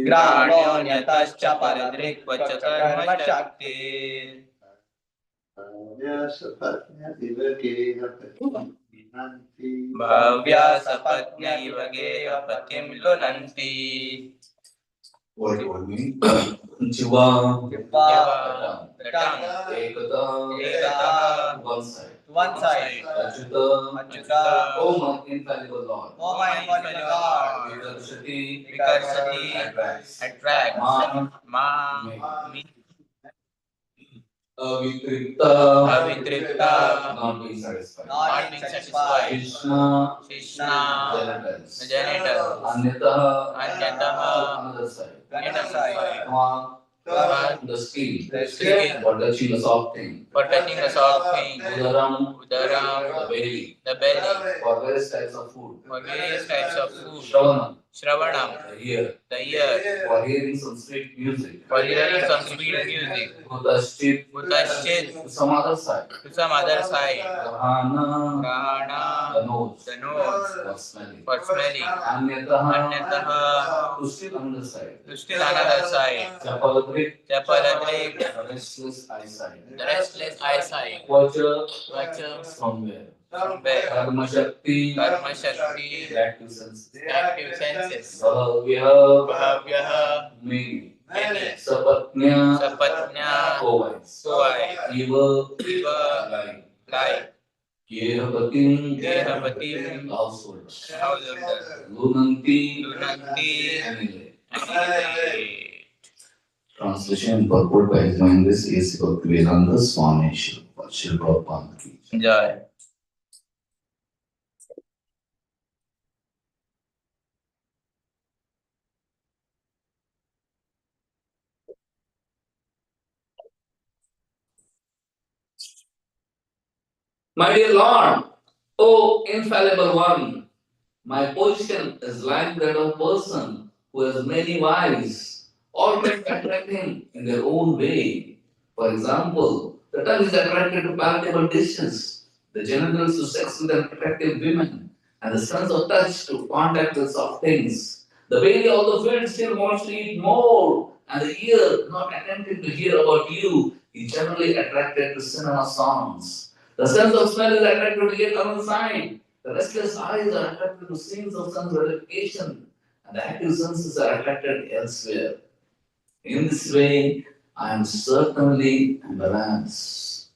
ग्राण्योन्यतश्च परदृक् च कर्मशक्ति Bhavya सपत्न्यैव गेयपतिं लुनन्ति. What do you mean? Jiva, the tongue, ekata, one side, Achyuta, oh my infallible Lord, Vikarsati, attracts, Avitripta, not being satisfied, Krishna, the genitals, Anyataha, another side, the skin, for touching a soft thing, touching a soft thing, Udaram, udaram, the belly, for various types of food, Shravanam, the ear, for hearing some sweet music, Kutashchit, to some other side, to some other side, Grahana, Prana, the nose, for smelling, Anyataha, Anyataha, to still another side, Chapaladrik, the restless eyesight, Vacha, somewhere, somewhere, Karma Shakti, the active senses, Bhavyaha, many, Sapatnya, co-wives, Eva, like, Gehapatim, household, Lunanti, Annihilate. Translation purport by His Holiness A.C. Bhaktivedanta Swami Srila Prabhupada ki jai. Jai. My dear Lord, O infallible one, my position is like that of a person who has many wives, all men attract him in their own way. For example, the tongue is attracted to palatable dishes, the genitals to sex with attractive women, and the sense of touch to contact with soft things. The belly, although filled, still wants to eat more, and the ear, not attempting to hear about you, is generally attracted to cinema songs. The sense of smell is attracted to yet another sign. The restless eyes are attracted to scenes of some gratification, and the active senses are attracted elsewhere. In this way, I am certainly balanced.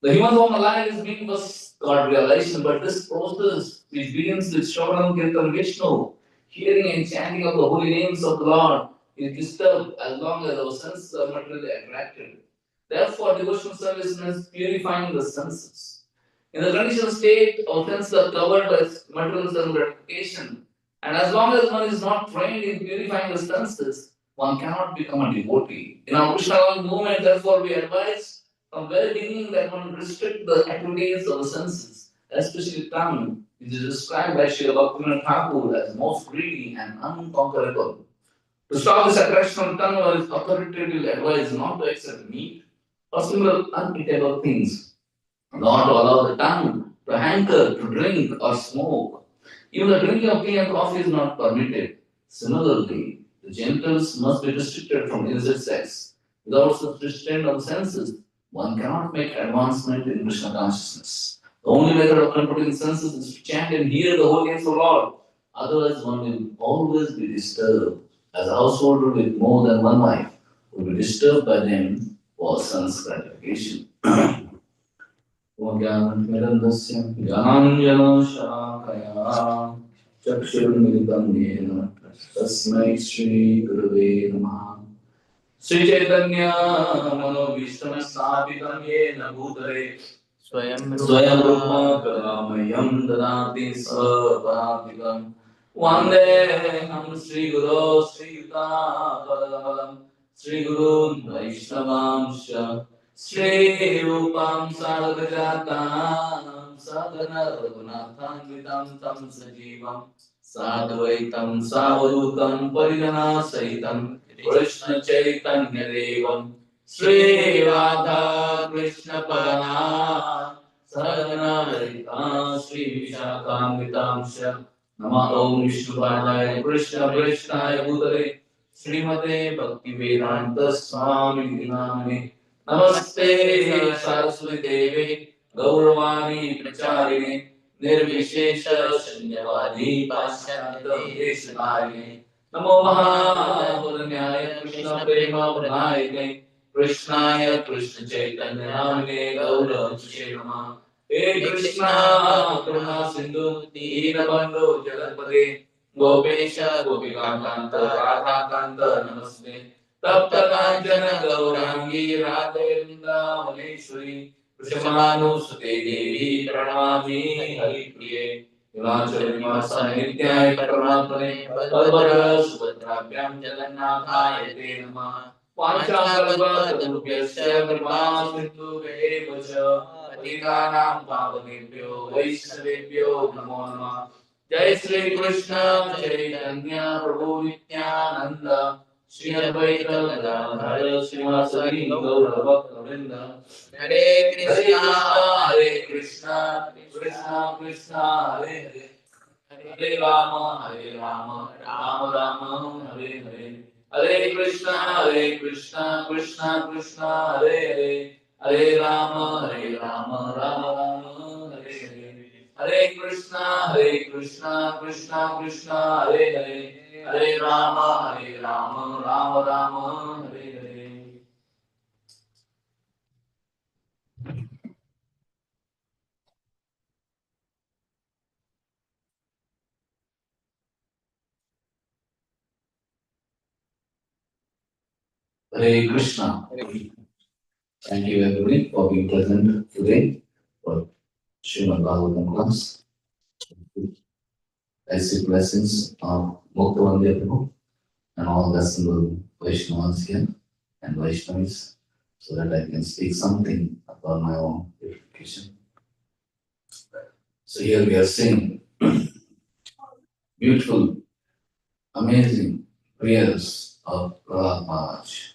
The human form alive is being first God realization, but this process which begins with Shravanam Kirtan Vishnu, hearing and chanting of the holy names of the Lord, is disturbed as long as our senses are materially attracted. Therefore, devotional service means purifying the senses. In the conditioned state, our senses are covered by material sense gratification, and as long as one is not trained in purifying the senses, one cannot become a devotee. In our Krishna movement, therefore, we advise from very beginning that one restrict the activities of the senses, especially tongue, which is described by Srila Bhaktivinoda Thakur as most greedy and unconquerable. To stop this attraction of tongue, one is authoritatively advised not to accept meat or similar uneatable things, nor to allow the tongue to hanker to drink or smoke. Even the drinking of tea and coffee is not permitted. Similarly, the genitals must be restricted from illicit sex. Without such restraint of the senses, one cannot make advancement in Krishna consciousness. The only method of controlling the senses is to chant and hear the holy names of the Lord. Otherwise, one will always be disturbed. As a householder with more than one wife will be disturbed by them for sense gratification. ज्ञानमिदन्दस्य ज्ञानाञ्जनशलाकया चक्षुर्मिलितं येन तस्मै श्रीगुरवे नमः श्रीचैतन्य मनोभीष्टं स्थापितं येन भूतले स्वयं रूपा कलामयं ददाति स्वपदान्तिकं वन्देऽहं श्रीगुरो श्रीयुतापदकमलं श्रीगुरून् वैष्णवांश्च श्रीरूपां साधुजातां सदनरघुनाथान्वितं तं सजीवं साद्वैतं सावधूतं परिजनासहितं कृष्णचैतन्यदेवं Shri Radha कृष्णपदां Sadhana Sri Vishakhamritamsha Nama Om Vishnupadaya Krishna Krishnaya Bhutale Srimate Bhakti Vedanta Swami Namane Namaste Saraswati Devi Gauravani Pracharine Nirvishesha Shanyavadi Paschantam Deshanayane Namo Mahapuranyaya Krishna Prema Pranayane Krishnaya Krishna Chaitanya Namane Gauravanche Nama He Krishna Karuna Sindhu Deenabandhu Jagatpate Gopesha Gopikakanta Radha Kanta Namaste Tapta Kanchana Gaurangi Radhe Vrindavaneshwari Vrishabhanu Sute Devi Pranamami Haripriye Himachali Nivasa Nityaye Paramatmane Balbhadra Subhadrabhyam Jagannathaye Te Namah Panchakalpatarubhyasya Kripa Sindhu Vevacha Patitanam Pavanebhyo Vaishnavebhyo Namo Namah Jai Shri Krishna Chaitanya Prabhu Nityananda Shri Advaita Gadadhara Srivasadi Gaura Bhakta Hare Hare Krishna, Krishna Krishna, Hare Hare, Hare Rama, Rama Rama, Hare Hare. Hare Krishna, Krishna Krishna, Hare Hare. Hare Rama, Rama Rama, Hare Hare. Hare Krishna, Krishna Krishna, Hare Hare. Hare Rama, Rama Rama, Hare Hare. Hare Krishna. Thank you everybody for being present today for Srimad Bhagavatam class. Basic blessings of Mukta Prabhu and all the assembled Vaishnavas here and Vaishnavis so that I can speak something about my own purification. So here we are seeing beautiful, amazing prayers of Prahlad Maharaj.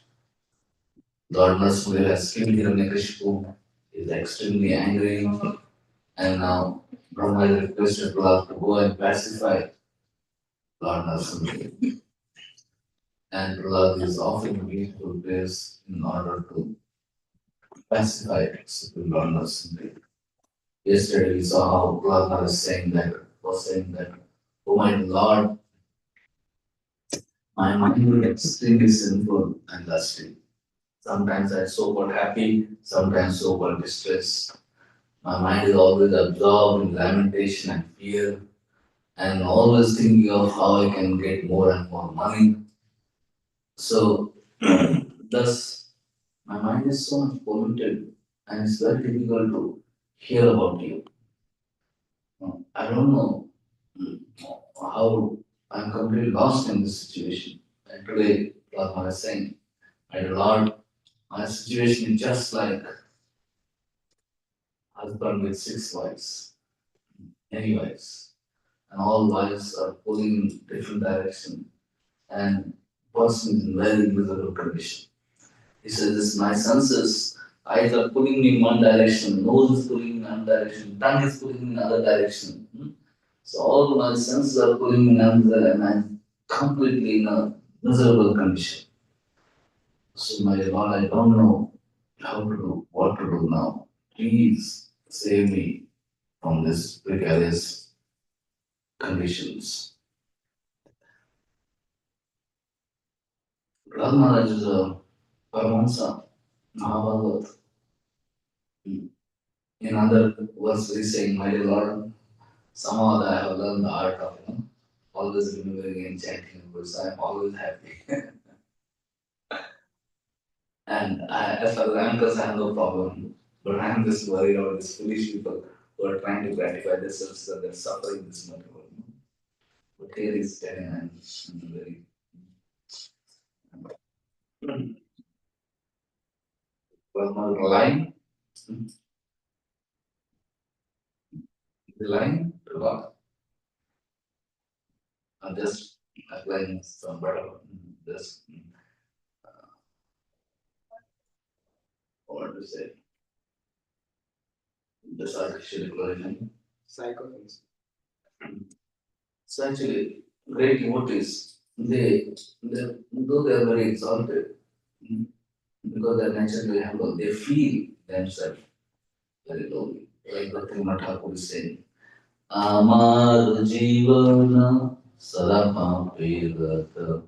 Lord Narasimha has killed Hiranyakashipu, is extremely angry, and now Brahma has requested Prahlad to go and pacify Lord Narasimha. And Prahlad is offering beautiful prayers in order to pacify Supreme Lord Narasimha. Yesterday we saw how Prahlad was saying that, oh my Lord, my mind is extremely sinful and lusty. Sometimes I'm so called happy, sometimes so called distressed. My mind is always absorbed in lamentation and fear, and always thinking of how I can get more and more money. So, thus, my mind is so much polluted, and it's very difficult to hear about you. I don't know how I'm completely lost in this situation. And today, Ratna was saying, my Lord, my situation is just like husband with six wives, many wives, and all wives are pulling in different direction, and person is in very miserable condition. He says, this my senses, eyes are pulling me in one direction, nose is pulling me in another direction, tongue is pulling me in another direction. So all my senses are pulling me in another, and I'm completely in a miserable condition. So my Lord, I don't know how to do, what to do now. Please save me from this precarious conditions. Prahlad Maharaj is a Paramahansa, Mahabhagat. In other words, he's saying, my Lord, somehow I have learned the art of always remembering and chanting words. I am always happy. And as far as I'm concerned, I have no problem. But I'm just worried about these foolish people who are trying to gratify themselves and they're suffering this much. But here is telling I'm very well not relying. Relying to what? I'm just applying some better. Just what to say. That's artificial declaration. Psychophants. So actually, great devotees, though they are very exalted, mm, because they are naturally humble, they feel themselves very lowly. Like Bhakti Thakur is saying, Amar Jivana Sarapapirata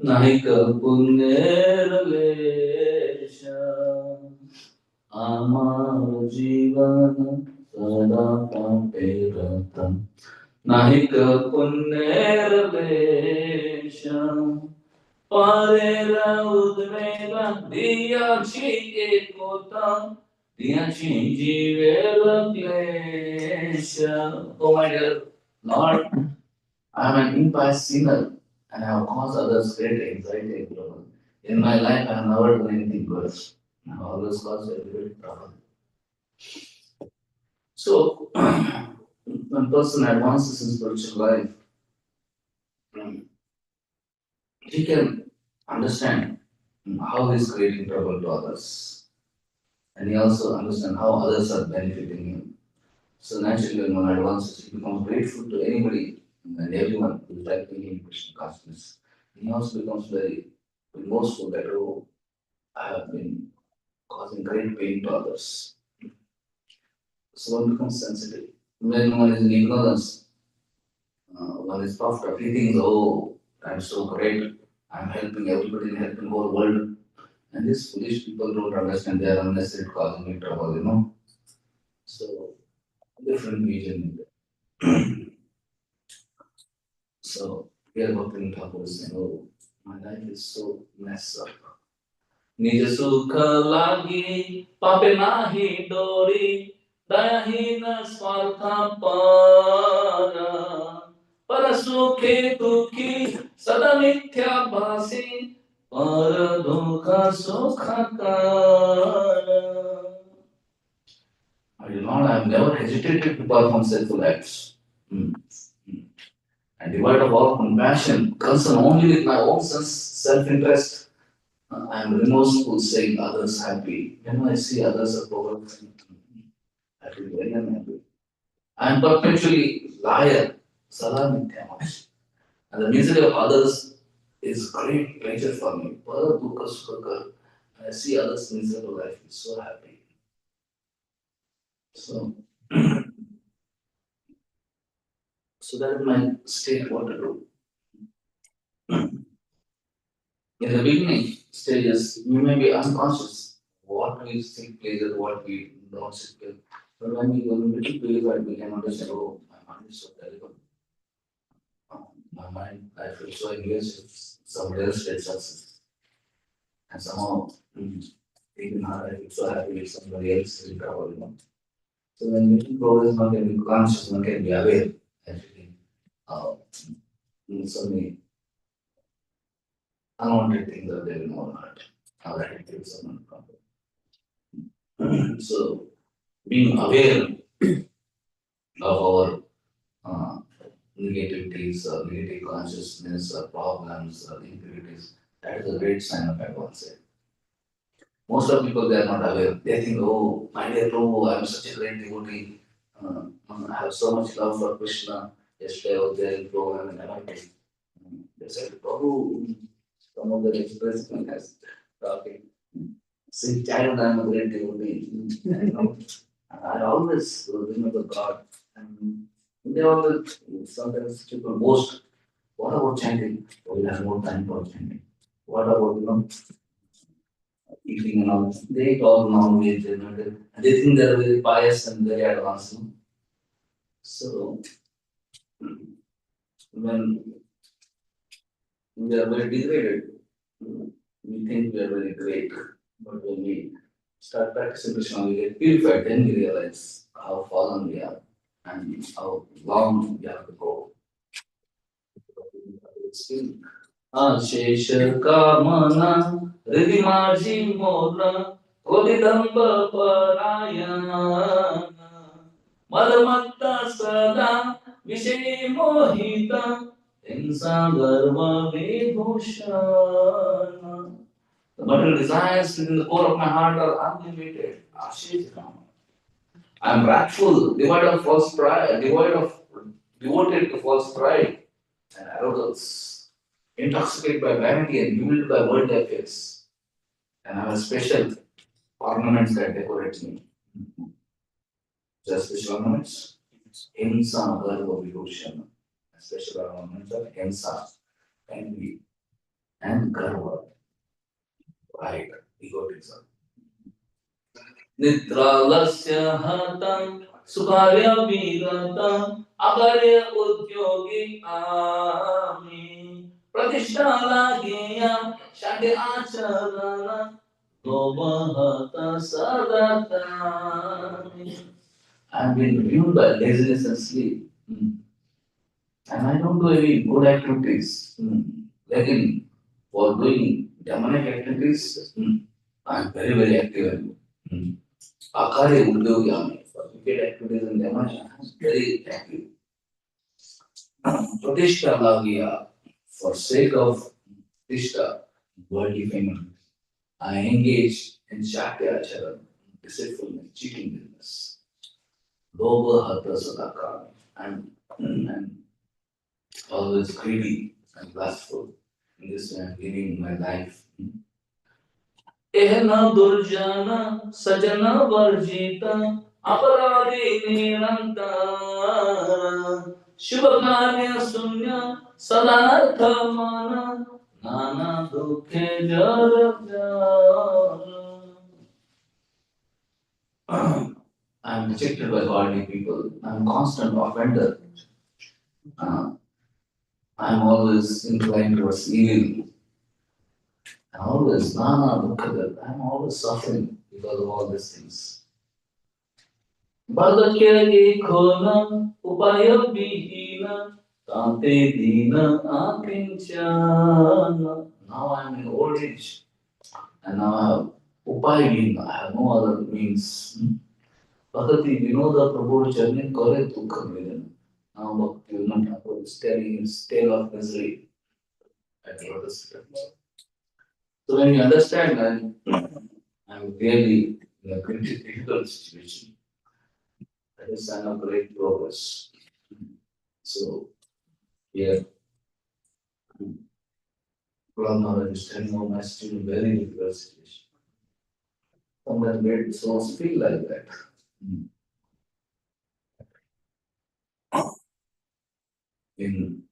Naika Puneralesha Amar Jivana Sarapapirata Naika Puneralesha Parera udmega diyachi ekota diyachi jivela klesha. Oh my dear Lord, I am an impious sinner and I have caused others great anxiety and trouble. In my life, I have never done anything good. I have always caused everybody trouble. So, when person advances in spiritual life, he can understand how he is creating trouble to others. And he also understands how others are benefiting him. So naturally, when one advances, he becomes grateful to anybody and everyone who is like him in Krishna consciousness. He also becomes very remorseful that, oh, I have been causing great pain to others. So one becomes sensitive. When one is in ignorance, one is puffed up. He thinks, oh, I'm so great. I'm helping everybody and helping the whole world. And these foolish people don't understand they are unnecessarily causing me trouble, you know. So different vision. So here Bhakti Thakur is saying, oh, my life is so messed up. Nij sukha lagi, pape nahi dori, dayahina swartha para. Para sukhe dukhi, sada mithya bhasi, para dukha sukha kara. My Lord, I have never hesitated to perform sinful acts. Hmm. And devoid of all compassion, concerned only with my own self-interest. I am remorseful, saying others happy. When I see others are progressing, I feel very unhappy. I am perpetually liar, salamithyamas. And the misery of others is great pleasure for me. Para dukha sukha. When I see others miserable, I feel so happy. So, so that is my state what to do. In the beginning stages, we may be unconscious what we seek pleasure, what we don't seek pleasure. But when we go into pleasure, we can understand, oh, my mind is so terrible. My mind, I feel so engaged if somebody else gets success. And somehow, even I feel so happy if somebody else is in trouble, you know. So when making progress, one can be conscious, one can be aware, actually. Uh, so many unwanted things are there in our heart. Our attitude, someone problem. So being aware of our uh, negativities or negative consciousness or problems or impurities, that is a great sign of advance. Most of people they are not aware. They think, oh, my dear Prabhu, I am such a great devotee. I have so much love for Krishna. Yesterday I was there in program and everything. They said, Prabhu, some of the expressmen has talking. Since child I am a great devotee. You know, I always remember God. And they always sometimes people boast. What about chanting? Oh, we have no time for chanting. What about eating and all? They eat all non-veg and they think they're very pious and very advanced. No? So when we are very degraded, we think we are very great. But when we start practicing Krishna, we get purified, then we realize how fallen we are and how long we have to go. Still, अशेष कामना हृदय माझी मोर कोदिदंब परायण मलमत्ता सदा विषय मोहित हिंसा गर्व Vibhushan. The material desires within the core of my heart are unlimited. Ashish Rama. I am wrathful, devoid of false pride, devoted to false pride and arrogance, intoxicated by vanity and bewildered by worldly affairs. And I have special ornaments that decorate me. Just special ornaments. Hinsa Garva Vibhushan. Special ornaments of Hinsa, envy, and Garva, pride, egotism. Nitralasya hatam sukarya vigatam akarya udyogi ami pratishtha lagiya shante acharana lobahata sadatami. I've been ruined by laziness and sleep. And I don't do any good activities. Like for doing demonic activities, I'm very, very active. Acharya Udyogami for wicked activities in demonic, I'm very active. Pratishtha Lagiya for sake of Pratishtha, worldly fame. I engage in Shakya Acharan, deceitfulness, cheating business. Loba Hata Sadakami. I'm always greedy and lustful. In this way, I'm living my life. एहन दुर्जन सजन वर्जित अपराधी निरंतर शुभ कार्य शून्य सदार्थ मन नाना दुखे जर I'm rejected by godly people. I'm constant offender. Uh, I'm always inclined towards evil. Always, Nana, look at that. I'm always suffering because of all these things. Bhagakya khona upaya vihina tante dina akinchana. Now I'm in old age and now I have upaya vihina. I have no other means. Bhagati Vinoda Prabhu Charni Kore Dukha Vidana. Now Bhakti Vinod Thakur is telling his tale of misery at Lotus Temple. So when you understand that I'm really in a critical situation, that is sign of great progress. So here, Prabhu Maharaj is telling all my students very difficult situation. Sometimes made souls feel like that. In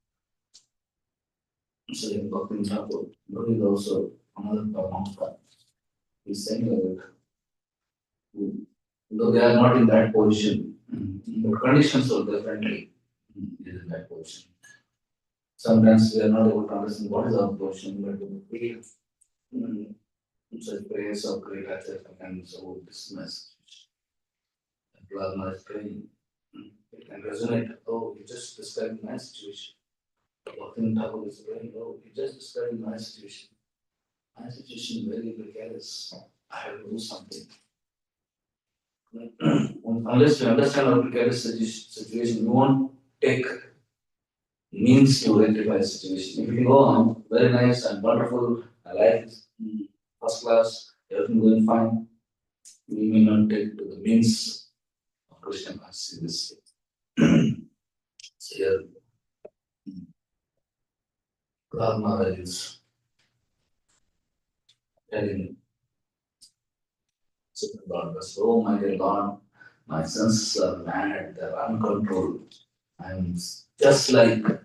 Sri Bhakti Thakur, there is also another Paramahansa. He's saying that though they are not in that position, but conditions are differently is in that position. Sometimes we are not able to understand what is our position, but we feel such prayers of great Acharya can so dismiss. Plasma is praying. It can resonate. Oh, you just described my situation. Bhakti Thakur is praying. Oh, you just described my situation. My situation is very precarious. I have to do something. Unless you understand our precarious situation, you won't take means to rectify the situation. If you go on, very nice and wonderful, I like it, first class, everything going fine, we may not take to the means of Krishna consciousness in this way. So here, Prahlad Maharaj is telling Lord, oh my dear Lord, my senses are mad, they're uncontrolled. I'm just like a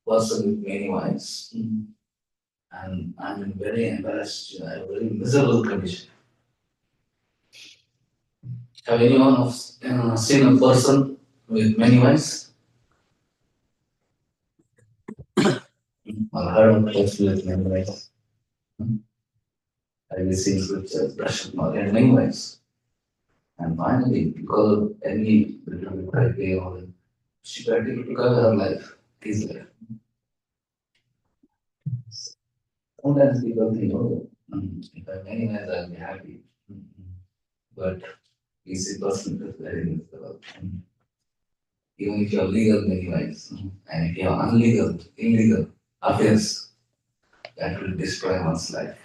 person with many wives. And I'm in very embarrassed, I have a very miserable condition. Have anyone of seen a person with many wives? Or heard of a person with many wives? Have you seen scriptures? Brashma had many wives. And finally, because of any little bit criteria or she practically took away her life, his life. Sometimes people think, oh, if I have many wives, I'll be happy. But you see, person is very miserable. Even if you have legal many wives, and if you have illegal affairs, that will destroy one's life.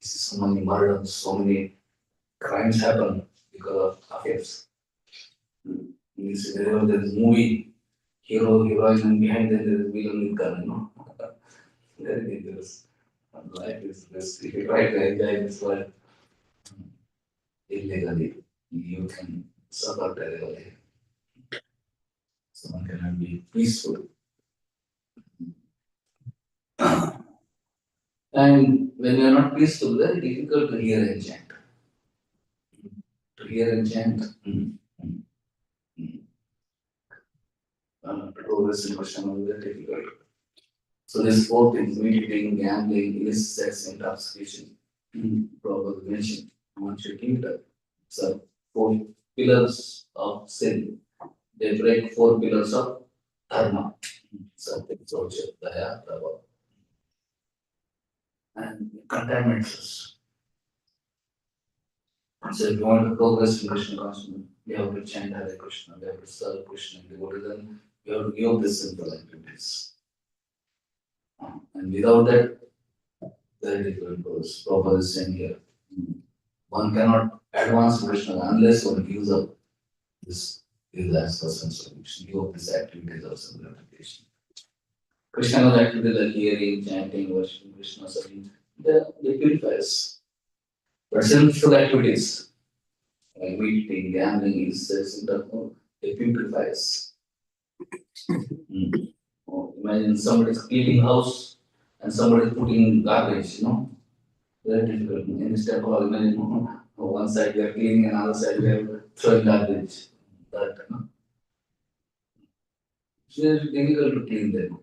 You see so many murders, so many crimes happen because of affairs. Means wherever there is movie, hero, heroine, and behind them there is villain with gun, Very dangerous. And life is risky. If you try to enjoy this world illegally, you can suffer terribly. Someone cannot be peaceful. And when you are not peaceful, very difficult to hear and chant. To hear and chant. Progress in Krishna is very difficult. So this fourth is meditating, gambling, illicit sex, intoxication. Prabhupada mentioned. I want you to keep that. So four pillars of sin. They break four pillars of dharma. Something social, daya, prabha. And contaminates us. So if you want to progress in Krishna consciousness, you have to chant Hare Krishna, you have to serve Krishna, devotees, you have to give up the simple activities. And without that, very difficult goes. Prabhupada is saying here. One cannot advance Krishna unless one gives up this as person solution, give up these activities of simplification. Krishna was activities like hearing, chanting, worshiping Krishna, serving, they purify us. But sinful activities like eating, gambling, sex, they purify us. Imagine somebody is cleaning house and somebody is putting garbage, very difficult. In this temple, imagine one side we are cleaning and other side we are throwing garbage. That, it's very difficult to clean them.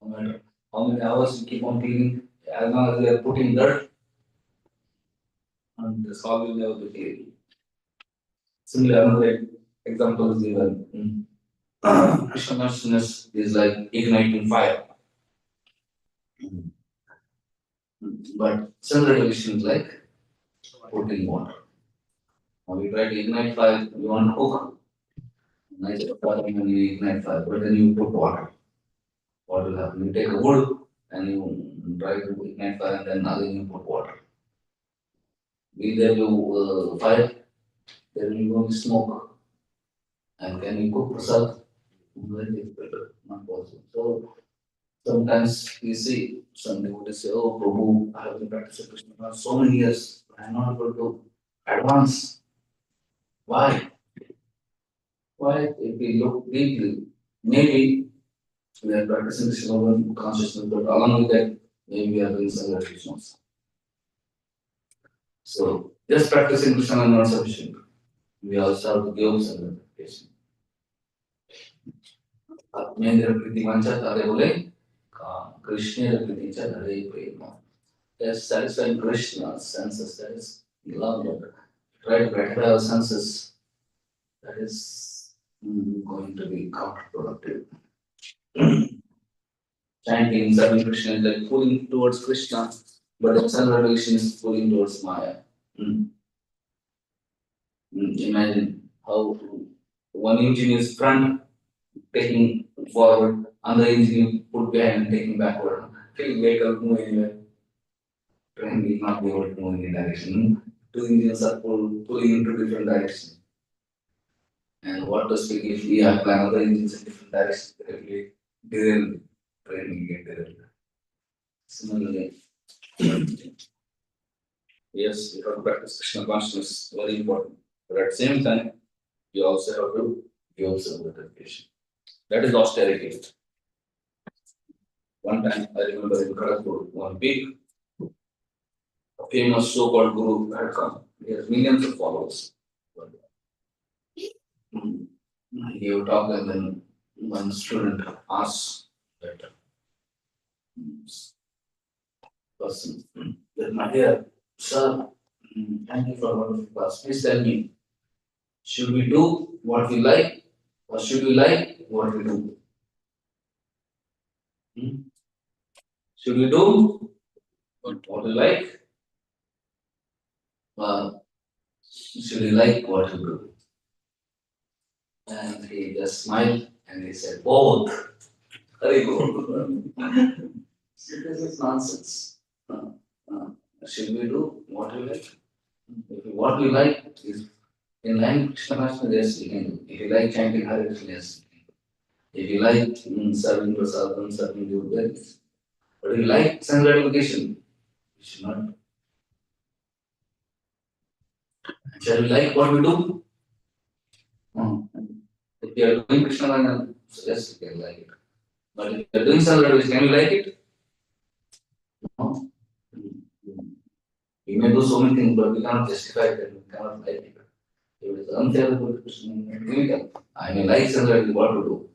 No matter how many hours you keep on cleaning, as long as we are putting dirt, and the soil will never be clean. Similarly, another example is given. Krishna consciousness is like igniting fire. But central revelation is like putting water. When we try to ignite fire, you want to cook. Nice water when you ignite fire, but then you put water. What will happen? You take a wood and you try to ignite fire, and then again you put water. Will there be fire? There will be only smoke. And can you cook prasad? Very difficult, not possible. So sometimes we see some devotees say, "Oh, Prabhu, I have been practicing Krishna for so many years, I am not able to advance." Why? Why? If we look deeply, maybe we are practicing Krishna consciousness, but along with that, maybe we are doing some other Krishnas. So just practicing Krishna is not sufficient. We also have to give some meditation. Atmendra Priti Vancha Tare Bole, Krishna Priti Chadare Prema. Just satisfying Krishna senses, that is love. Try to gratify our senses, that is going to be counterproductive. Chanting, serving Krishna is like pulling towards Krishna, but the self revelation is pulling towards Maya. Imagine how one engine is front taking forward, another engine you put behind and taking backward. Vehicle move anywhere. Train will not be able to move in any direction. Two engines are pulling into different directions. And what to speak if we apply another engines in different directions, directly derail, train will get derailed. Similarly, yes, we have to practice Krishna consciousness, very important. But at the same time, you also have to give some dedication. That is austerity. One time, I remember in Kharagpur, one big, famous so-called guru had come. He has millions of followers. He would talk, and then one student asked that person, that my dear sir, thank you for wonderful class. Please tell me, should we do what we like, or should we like what we do? Should we do what we like? Should we like what we do? And he just smiled and he said, both. Very good. So this is nonsense. Should we do what we like? What we like is In line with Krishna consciousness, yes, you can do. If you like chanting Hare Krishna, yes. If you like serving prasadam, serving devotees, but if you like sense gratification, you should not. Shall we like what we do? No. If you are doing Krishna consciousness, so yes, you can like it. But if you are doing sense gratification, can you like it? No. We may do so many things, but we cannot justify it. We cannot like it. If it is unfavorable to Krishna, we can. I may like sense gratification, what to do,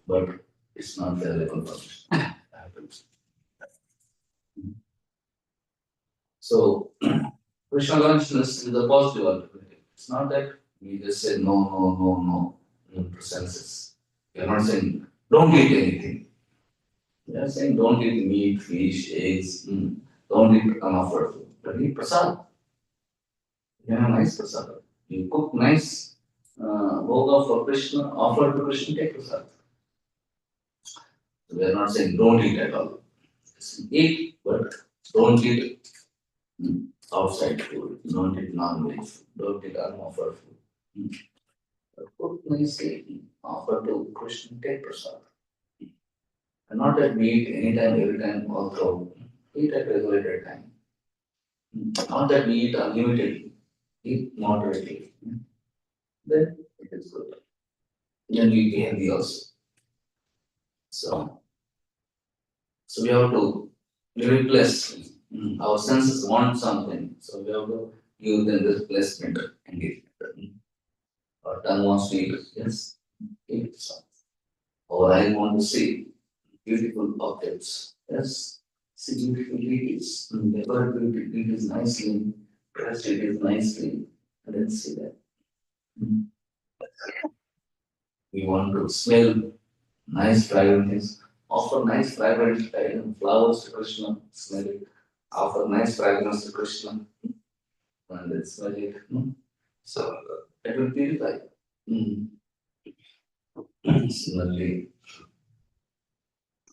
but it's not favorable for Krishna. So, Krishna consciousness is a positive alternative. It's not that we just say no, no, no, no to senses. We are not saying don't eat anything. We are saying don't eat meat, fish, eggs, don't eat unoffered food. But eat prasad. You have a nice prasad. You cook nice bhoga for Krishna, offer to Krishna, take prasad. So we are not saying don't eat at all. Eat, but don't eat outside food, don't eat non-veg food, don't eat unoffered food. Cook nicely, offer to Krishna, take prasad. And not that we eat anytime, every time, all throughout. Eat at regulated time. Not that we eat unlimitedly, eat moderately. Then it is good. Then we be healthy also. So we have to replace. Our senses want something, so we have to give them this replacement engagement. Our tongue wants to eat, yes, eat something. Or I want to see beautiful objects, yes, see beautiful ladies, decorate it is nicely, dressed it is nicely, and then see that. We want to smell nice fragrances, offer nice fragrant flowers to Krishna, smell it, offer nice fragrance to Krishna, and then smell it. So it will purify. Similarly,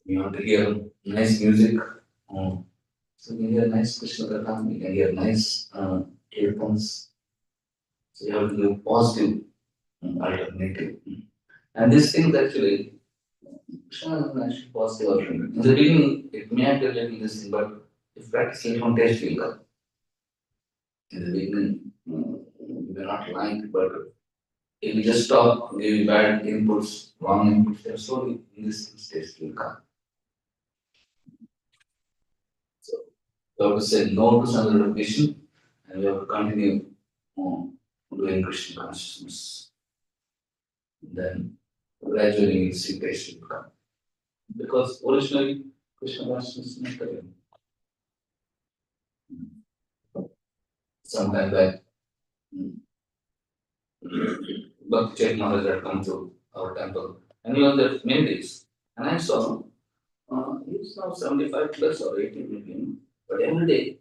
you want to hear nice music. So you can hear nice Krishna Katha, you can hear nice kirtans. So you have to give positive alternative. And these things actually, Krishna is an actually positive alternative. In the beginning, it may appear like this thing, but if practice it on taste, will come. In the beginning, you may not like, but if you just stop giving bad inputs, wrong inputs, then slowly in this taste will come. So you have to say no to some education, and you have to continue doing Krishna consciousness. Then gradually integration will come. Because originally Krishna consciousness is not there. Sometime back, Bhakti Chaitanya Maharaj had come to our temple, and he was there many days. And I saw he's now 75 plus or 80 maybe, but every day,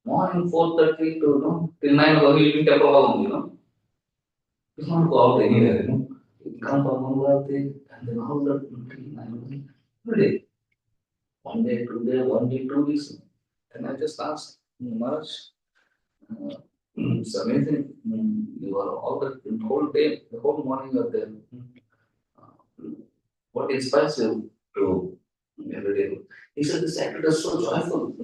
morning 4:30 to till 9 o'clock, he'll be in temple alone, He does not go out anywhere, He'll come from Mangalati and then all that until 9 o'clock. Every day. One day, 2 day, 1 week, 2 weeks. And I just asked, Maharaj, it's amazing. You are all the whole day, the whole morning you are there. What inspires you to every day? He said, this act is so joyful.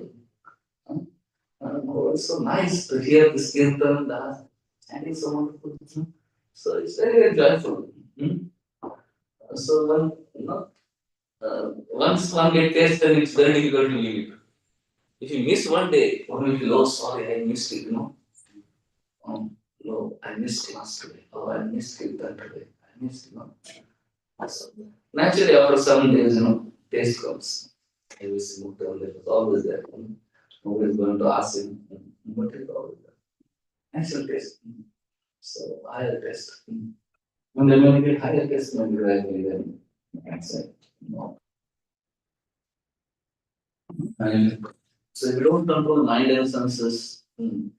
It's so nice to hear this kirtan, dance, and it's so wonderful. So it's very, very joyful. So once one gets taste, then it's very difficult to leave it. If you miss one day, one will feel, oh, sorry, I missed it, No, I missed class today. Oh, I missed kirtan today. I missed, So, naturally, after some days, taste comes. He was always there. Nobody is going to ask him, but it's always there. Natural taste. So, higher taste. When they may get higher taste, maybe gradually then accept. And so, if you don't control mind and senses, then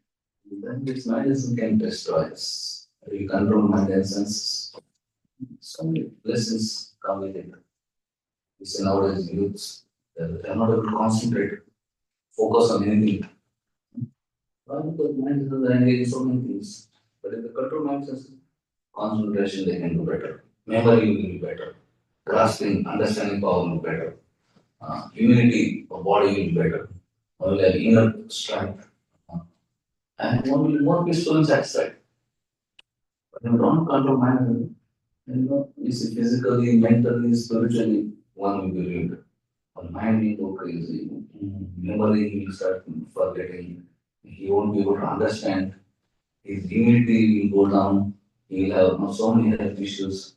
this mind can destroy us. If you control mind and senses, so many blessings come with it. We see nowadays youths, they are not able to concentrate, focus on anything. Why? Because mind is engaged in so many things. But if the control mind says concentration, they can do better. Memory will be better. Grasping, understanding power will be better. Immunity of body will be better. One will have inner strength. And one will be more peaceful and satisfied. But if you don't control mind, is physically, mentally, spiritually, one will be ruined. One mind will go crazy. Memory will start forgetting. He won't be able to understand. His immunity will go down. He will have so many health issues.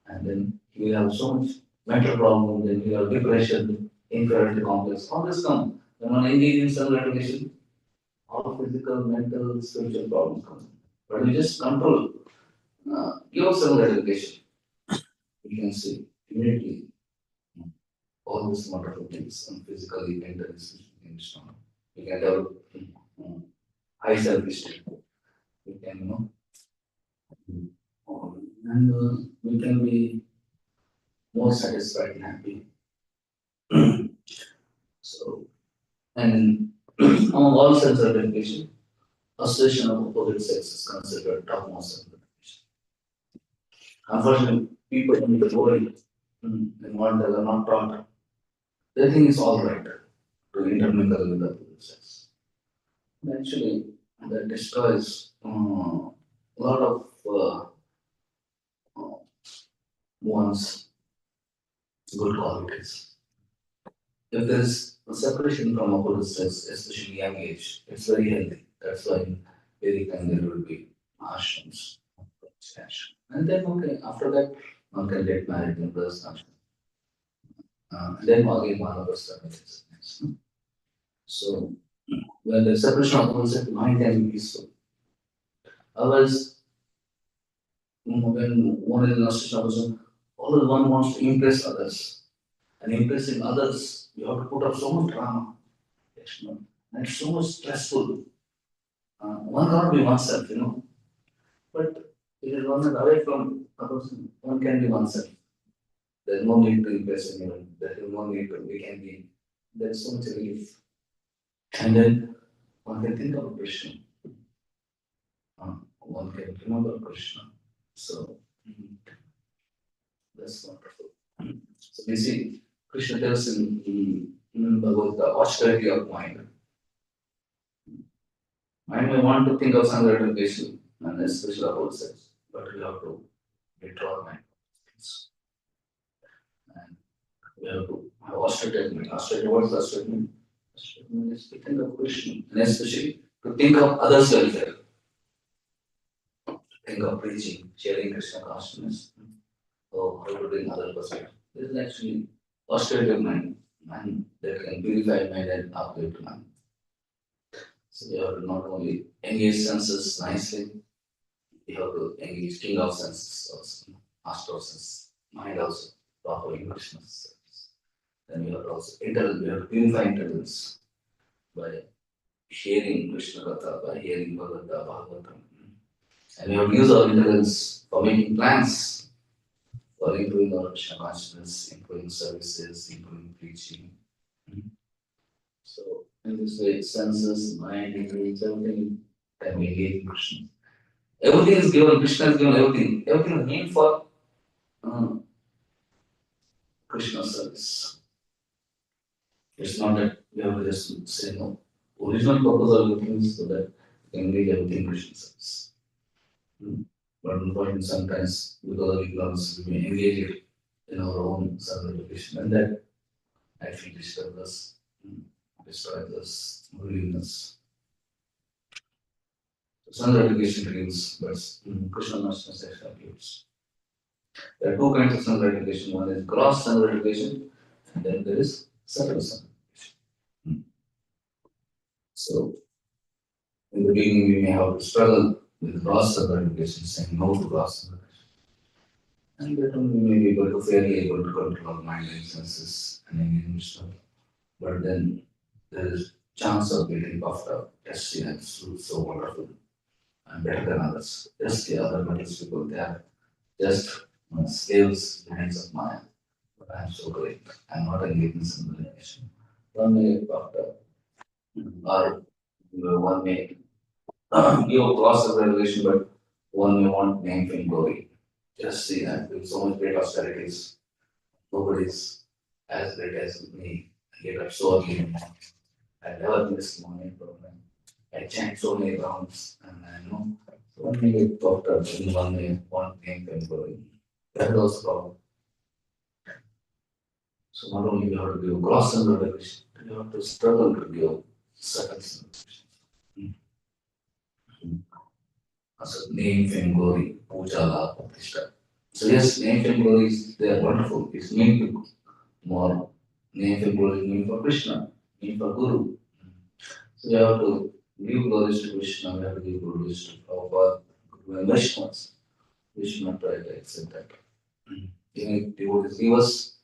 And then he will have so much mental problem. Then he will have depression, inferiority complex. All this come. When one engages in self-regulation, all physical, mental, spiritual problems come. But we just control your self-regulation. You can see immediately all these wonderful things, physically, mentally, spiritually, strong. We can develop high self-esteem. We can, and we can be more satisfied and happy. So, and among all sense gratification, association of opposite sex is considered topmost sense gratification. Unfortunately, people in the world, in one that are not taught, they think it's all right to intermingle with the opposite sex. And actually, that destroys a lot of uh, one's good qualities. If there is a separation from opposite sex, especially young age, it's very healthy. That's why in Vedic time there will be ashrams, expansion. And then, okay, after that, one can get married in first ashram. And then again, one other services. So, when the separation of opposite sex, mind can be peaceful. Otherwise, when one is in association of opposite, always one wants to impress others. And impressing others, you have to put up so much drama. And it's so much stressful. One cannot be oneself. But if one is away from a person, one can be oneself. There's no need to impress anyone. There is no need to, we can be, there's so much relief. And then one can think of Krishna. One can remember Krishna. So that's wonderful. So we see Krishna tells in Bhagavad the austerity of mind. Mind may want to think of some gratification and especially about sex, but we have to withdraw mind. And we have to have austerity mind. Austerity, what is austerity mind? Austerity mind is to think of Krishna, and especially to think of others' welfare. Think of preaching, sharing Krishna consciousness, or how to bring other person. This is actually austerity mind, mind that can purify mind and uplift mind. So you have to not only engage senses nicely, you have to engage king of senses also, master of senses, mind also, proper Krishna sense. Then you have to also you have to purify intelligence by hearing Krishna Katha, by hearing Bhagavatam. And we have to use our intelligence for making plans for improving our Krishna consciousness, improving services, improving preaching. So, in this way, senses, mind, intelligence, everything can be engaged in Krishna. Everything is given, Krishna is given everything. Everything is meant for Krishna service. It's not that we have to just say no. Original purpose of everything is so that we can engage everything in Krishna service. But unfortunately, sometimes because of ignorance, we may engage it in our own self-education, and that actually disturbs us, destroys us, ruins us. Self-education reveals, but Krishna consciousness appears. There are two kinds of self-education. One is gross self-education, and then there is subtle self-education. So, in the beginning, we may have to struggle with gross self-education, saying no to gross self-education. And then we may be able to fairly able to control our mind and senses and engage stuff. But then there is chance of getting puffed up, testy and so wonderful and better than others. Just the other metals people, they are just slaves in the hands of Maya. But I am so great. I am not engaged in some meditation. One may get puffed up, or one may give a cross of revelation, but One may want name, fame, glory. Just see that with so much great austerities, nobody is as great as me. I get up so early in the morning. I never miss morning program. I chant so many rounds and I know so many doctors in one name, one name, fame, glory. That was the problem. So not only you have to give gross and revelation, you have to struggle to give subtle and as name, fame, glory, puja, la, pratishtha. So yes, name, fame, glory is they are wonderful. It's meant to more name, fame, glory is meant for Krishna, meant for Guru. So you have to give glories to Krishna, you have to give glories to Prabhupada, Guru and Vaishnavas. We should not try to accept that. Even if devotees give us,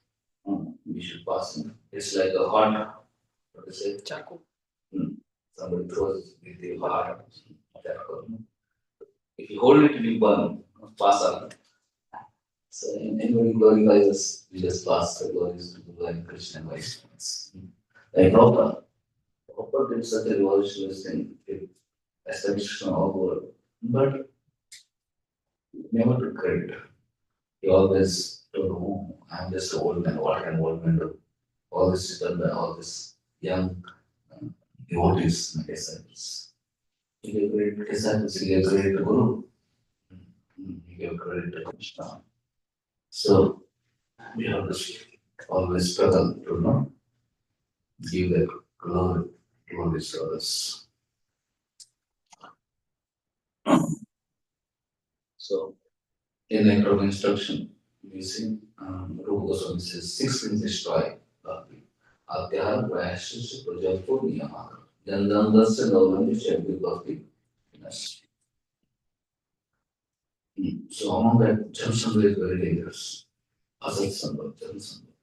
we should pass it. It's like a hot, what to say, chaku. Somebody throws it with the hot charcoal. If you hold it, it will burn, pass on. So anybody glorifies us, we just pass the glories to the and Krishna and Vaishnavas. Like Prabhupada. Prabhupada did such a revolutionary thing. It established on all world. But never took credit. He always told, oh, I'm just an old man, what can old man do? All this is done by all this young devotees, my disciples. He gave great disciples, he gave great Guru, he gave credit to Krishna. So we have to always struggle to give the glory to others. So in the letter of instruction, we see Rupa Goswami says 6 things destroy bhakti. Atyahara prayasya prajalpo niyamaka. Jandandasya navani shabdi bhakti. Yes. So among that, Jamsandra is very dangerous. Asat Sangha, Jamsandra.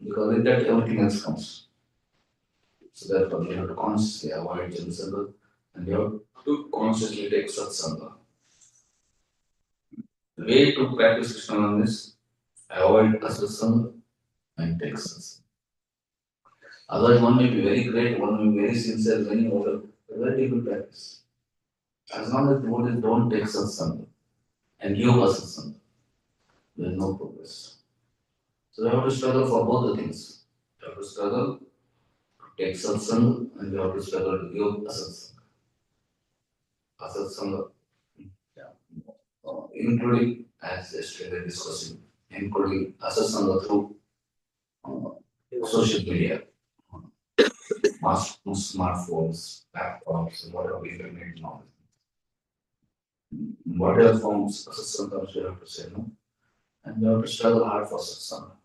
Because with that everything else comes. So therefore you have to consciously avoid Jamsandra and you have to consciously take Satsanga. The way to practice Krishna is avoid Asatsanga and take Satsanga. Otherwise, one may be very great, one may be very sincere, very noble, very difficult practice. As long as devotees don't take satsanga and give us satsanga, there is no progress. So we have to struggle for both the things. We have to struggle to take satsanga and we have to struggle to give asatsanga. Asatsanga, yeah. Including, as yesterday discussing, including asatsanga through social media, smartphones, laptops, whatever internet knowledge. Whatever forms satsanga we have to say no. And we have to struggle hard for satsanga.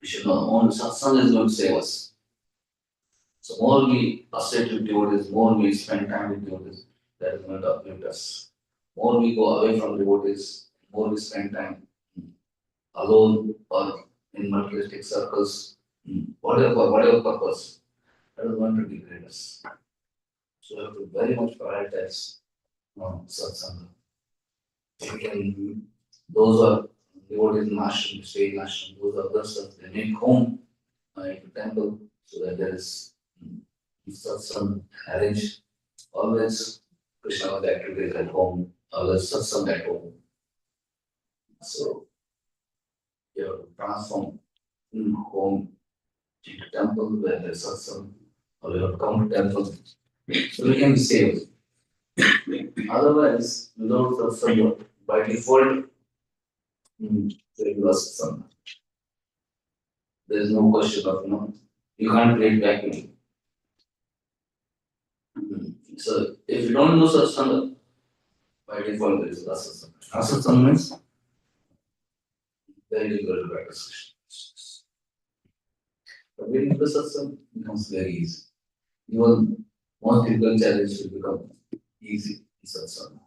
We should know only satsanga is going to save us. So more we associate with devotees, more we spend time with devotees, that is going to uplift us. More we go away from devotees, more we spend time alone or in materialistic circles, whatever purpose, that is going to degrade us. So we have to very much prioritize satsanga. Again, those are devotees in ashram, stay in ashram, those are others, they make home in the temple so that there is satsang arranged. Always Krishna was activities at home, always satsang at home. So you have to transform home into temple where there is satsang, or you have to come to temple so we can be saved. Otherwise, without satsang, by default, there is satsang. There is no question of you can't create vacuum. So if you don't know satsang, by default there is asatsang. Asatsang means very difficult to practice. But when you do satsang, it becomes very easy. Even most difficult challenge will become easy in satsang.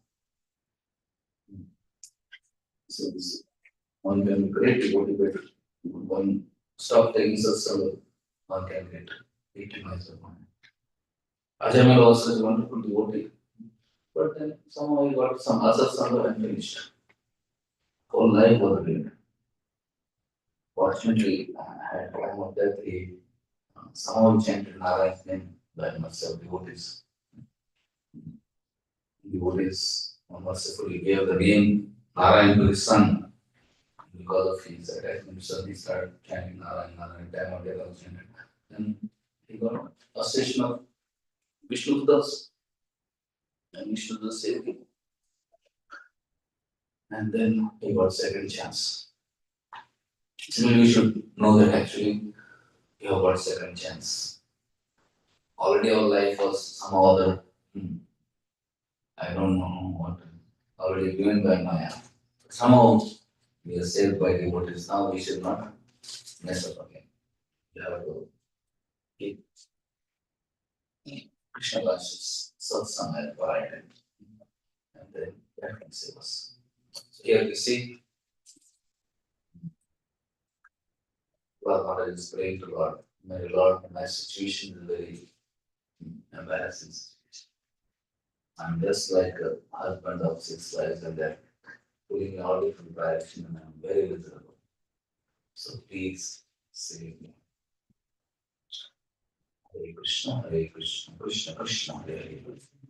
So this one can be great devotee, but one stop taking satsang, one can get victimized of mind. Acharya also is a wonderful devotee, but then somehow he got some asatsanga and finished. Whole life was ruined. Fortunately, at the time of death, he somehow chanted Narayan's name by himself, devotees. mercifully gave the name Narayan to his son. Because of his attachment, so he started chanting Narayan, Narayan, time of death also chanted. Then he got a session of Vishnu Das, and Vishnu Das saved him. And then he got second chance. Similarly, we should know that actually he got second chance. Already our life was somehow other, I don't know what, already given by Maya. Somehow we are saved by devotees. Now we should not mess up again. We have to keep Krishna conscious, satsang and variety, and then that can save us. So here we see Lord Maharaj is praying to Lord, my Lord, my situation is very embarrassing situation. I'm just like a husband of 6 wives and they're pulling me all different directions and I'm very miserable. So please save me. Hare Krishna, Hare Krishna, Krishna Krishna, Hare Hare,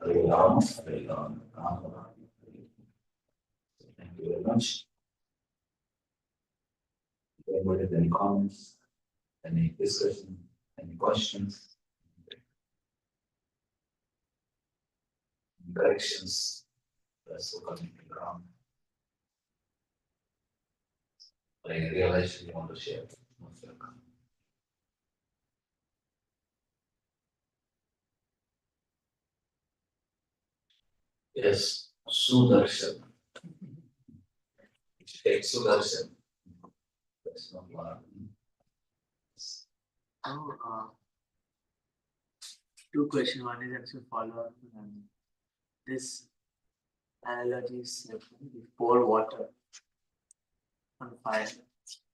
Hare Rama, Hare Rama, Rama Rama, Hare Hare. Thank you very much. If anybody has any comments, any discussion, any questions, corrections, that's what coming around. I realize you want to share. Most welcome. Yes, Sudarshan. Take Sudarshan. That's not one. Oh, two questions. One is actually follow up. This analogy is like you pour water on fire.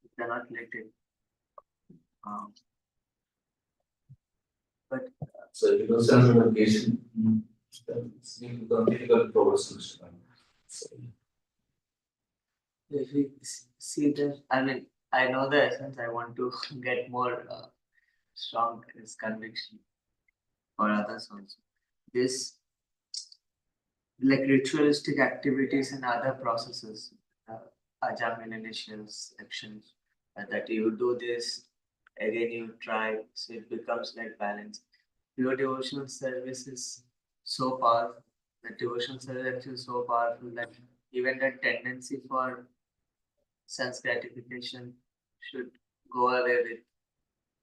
You cannot let it. But So if you do self-education, it's difficult progress. So, if we see that, I mean, I know the essence. I want to get more strong this conviction for others also. This like ritualistic activities and other processes, ajam initials, actions, that you do this, again you try, so it becomes like balance. Your devotional service is so powerful. The devotional service actually is so powerful that even the tendency for sense gratification should go away with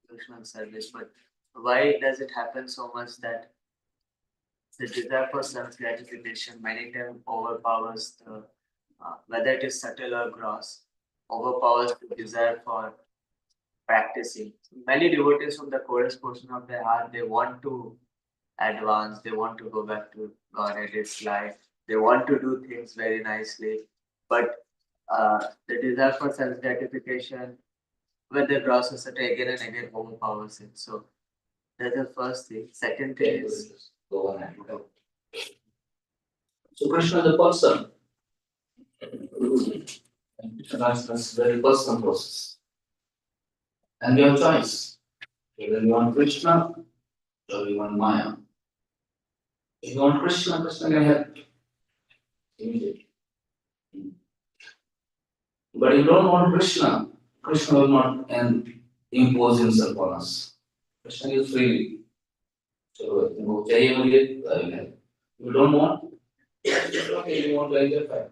devotional service. But why does it happen so much that the desire for self gratification many times overpowers the, whether it is subtle or gross, overpowers the desire for practicing. Many devotees from the chorus portion of their heart, they want to advance, they want to go back to Godhead, its life, they want to do things very nicely, but the desire for self gratification, whether gross or subtle, again and again overpowers it. So that's the first thing. Second thing is, go on and go. So Krishna is a person. And Krishna is a very personal process. And you have choice. Whether you want Krishna or you want Maya. If you want Krishna, Krishna can help immediately. But if you don't want Krishna, Krishna will not impose himself on us. Krishna is freely. So, you know, चाहिए मुझे, I will help. If you don't want, okay, you want to enjoy fine.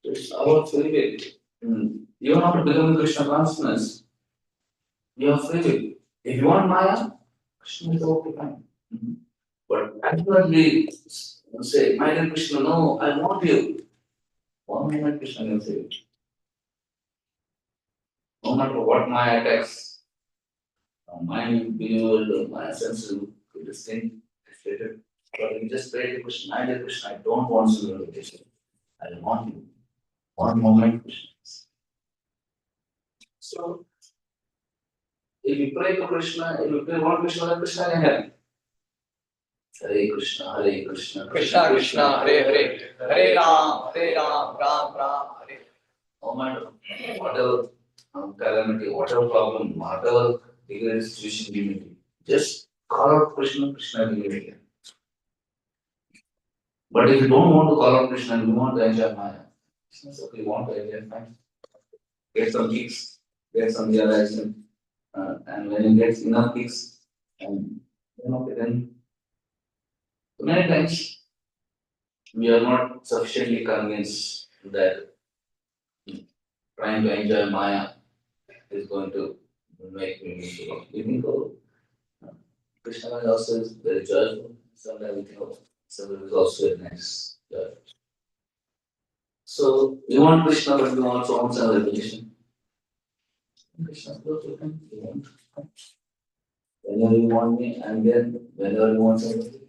It's about free will. You don't have to become Krishna consciousness. You have free will. If you want Maya, Krishna is okay fine. But ultimately, say, my dear Krishna, no, I want you. One moment Krishna can say, no matter what Maya attacks, mind, being my senses will be distinct, frustrated. But you just pray to Krishna, my dear Krishna, I don't want you to I want you. One moment, Krishna. So, if you pray to Krishna, if you pray one Krishna, then Krishna can help. Hare Krishna, Hare Krishna, Krishna Krishna, Hare Hare, Hare Ram, Ram Ram, Hare. no matter whatever calamity, whatever problem, whatever legal situation you may be, just call out Krishna, Krishna will be here. But if you don't want to call out Krishna and you want to enjoy Maya, Krishna says, okay, you want to enjoy, fine. Get some kicks, get some realization, and when you get enough kicks, and okay, then many times we are not sufficiently convinced that trying to enjoy Maya is going to make me miserable. We think, oh, Krishna is also very joyful. Sometimes we think, oh, Krishna is also very nice. Joyful. So you want Krishna, but you also want some revelation. Krishna goes with him. You want. Whenever you want me, and then whenever you want somebody,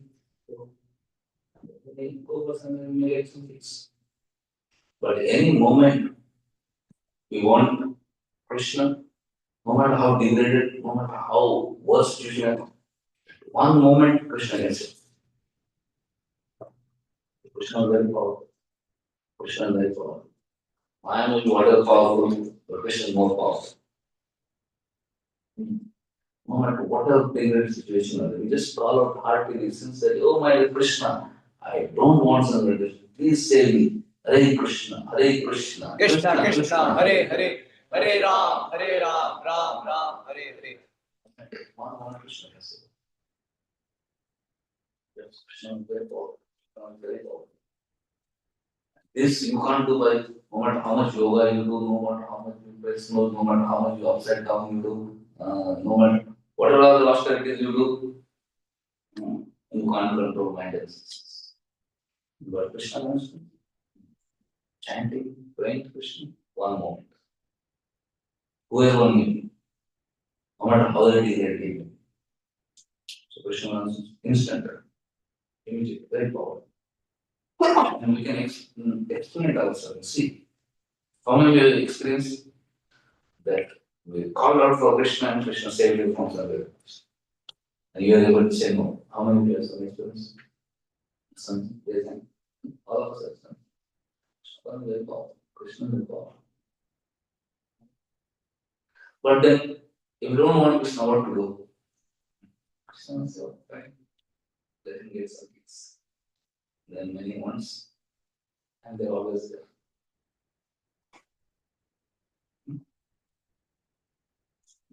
go for some meditation fix. But any moment we want Krishna, no matter how degraded, no matter how worst situation, one moment Krishna can say. Krishna is very powerful. Krishna is very powerful. I am whatever powerful, but Krishna is more powerful. No matter whatever degraded situation, we just call out heartily sincerely, oh my dear Krishna, I don't want some religion. Please save me. Hare Krishna, Hare Krishna, Krishna Krishna, Hare Hare, Hare Ram, Ram Ram, Hare Hare. One Krishna can save. Yes, Krishna is very powerful. Krishna is very powerful. This you can't do by no matter how much yoga you do, no matter how much you press, no matter how much you upside down you do, no matter whatever are the austerities you do, you can't control mind and senses. But Krishna wants to chanting, praying to Krishna, one moment. Whoever me, no matter how they degrade. So Krishna wants instant, immediate, very powerful. And we can explain it ourselves. See, how many of you experience that we call out for Krishna and Krishna saved you from somewhere else? And you are able to say no. How many of you have some experience? Some, they think, all of us have some. Krishna is very powerful. Krishna is very powerful. But then, if you don't want Krishna, what to do? Krishna is your friend. Let him get some peace. Then many wants, and they're always there.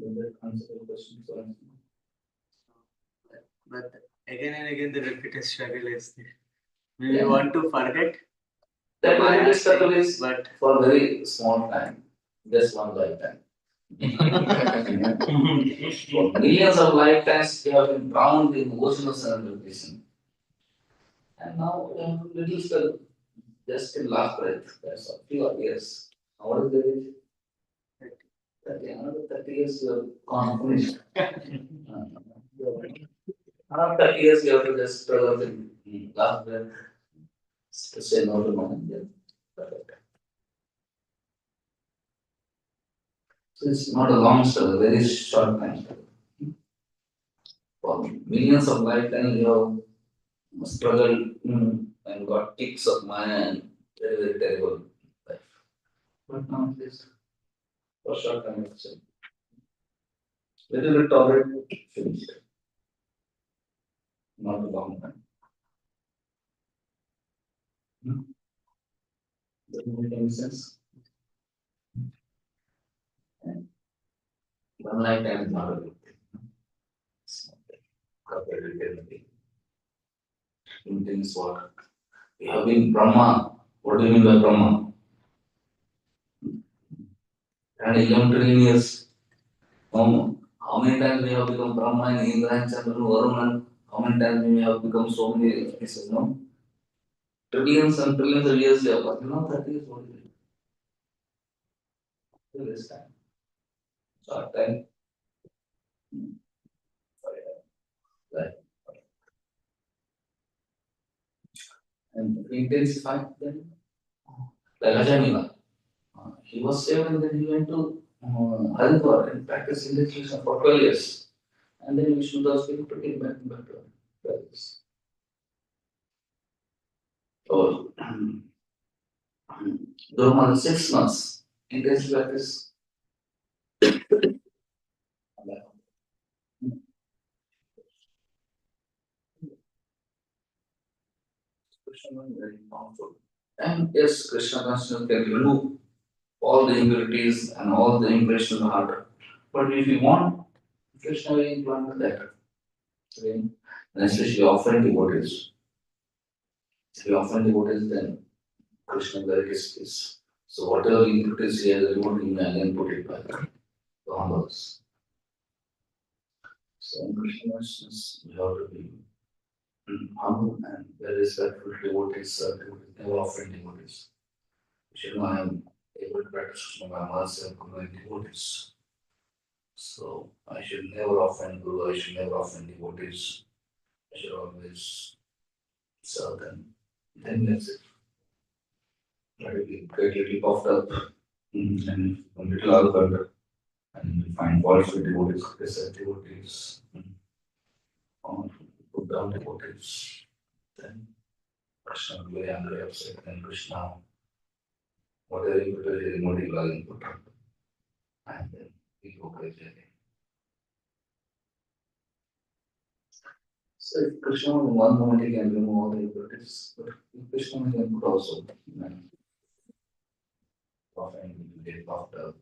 Does that answer your question? But again and again, the repeated struggle is there. We want to forget. That repeated struggle is but for a very small time, just one lifetime. For millions of lifetimes, we have been drowned in the ocean of self-realization. And now we have little struggle, just in last breath. That's a few years. Now what is the age? 30. Another 30 years, you have gone finished. Another 30 years, you have to just struggle in last breath to say no to money. So it's not a long struggle, very short time. For millions of lifetimes, you have struggled and got kicks of Maya and very, very terrible life. But now it is for short time itself. Little bit tolerate, finished. Not a long time. Doesn't make any sense. And one lifetime is not a good thing. It's not compared with eternity. Everything is what? We have been Brahma. What do you mean by Brahma? And 11 trillion years. How many times we have become Brahma and Indra and Chandra and Varuna? How many times we have become so many pieces, no? Trillions and trillions of years we have got. You know, 30 years what is it? Till this time. Short time. Right. And we intensify then. Like Acharya. He was saved and then he went to Haridwar and practiced in this region for 12 years. And then Vishnu Das came to take back to practice. So, during all 6 months, intense practice. is very powerful. And yes, Krishna consciousness can remove all the impurities and all the impressions of the heart. But if you want, Krishna will implant that. Okay? And especially offering devotees. If you offer devotees, then Krishna will kiss this. So whatever impurities he has removed, he may again put it back to others. So in Krishna consciousness, you have to be humble and very respectful to devotees, never offering devotees. You should know I am able to practice my myself, my devotees. So I should never offend Guru, I should never offend devotees. I should always serve them. Then that's it. Try to get little puffed up and a little arrogant and find faults with devotees, criticize devotees, or put down devotees. Then Krishna will be very angry, upset, and Krishna, whatever you put, is removed, he will again put up. And then we go crazy again. So if Krishna in one moment he can remove all the impurities, but if Krishna can put also, often you get puffed up.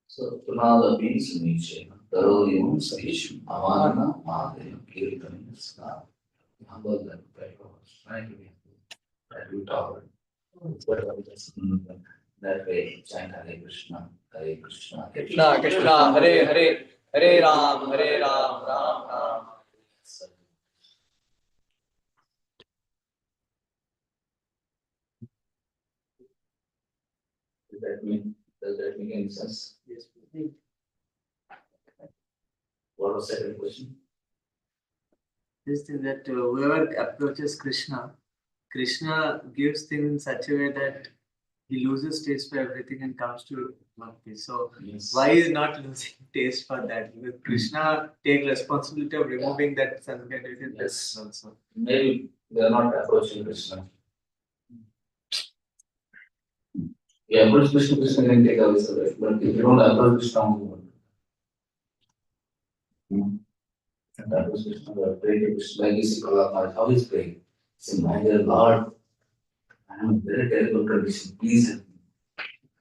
So Punada means Nietzsche, Tarodiyam Sahisham, Avarana, Madhyam, Kirtanam, Snam. Humble them, try to be tolerant. That way, chant Hare Krishna, Hare Krishna, Krishna Krishna Hare Hare Hare Ram Ram Ram. Does that make any sense? Yes. What was the second question? This thing that whoever approaches Krishna, Krishna gives things in such a way that he loses taste for everything and comes to bhakti. So Yes. why is not losing taste for that? Will Krishna take responsibility of removing that condition? Yes. Also. Maybe they are not approaching Krishna. Yeah, approach Krishna, Krishna can take away survive. But if you don't approach Krishna, you won't. And that was Krishna, the pray to Krishna, like you see Prabhupada, how is praying? Say, my dear Lord, I am in very terrible condition. Please help me.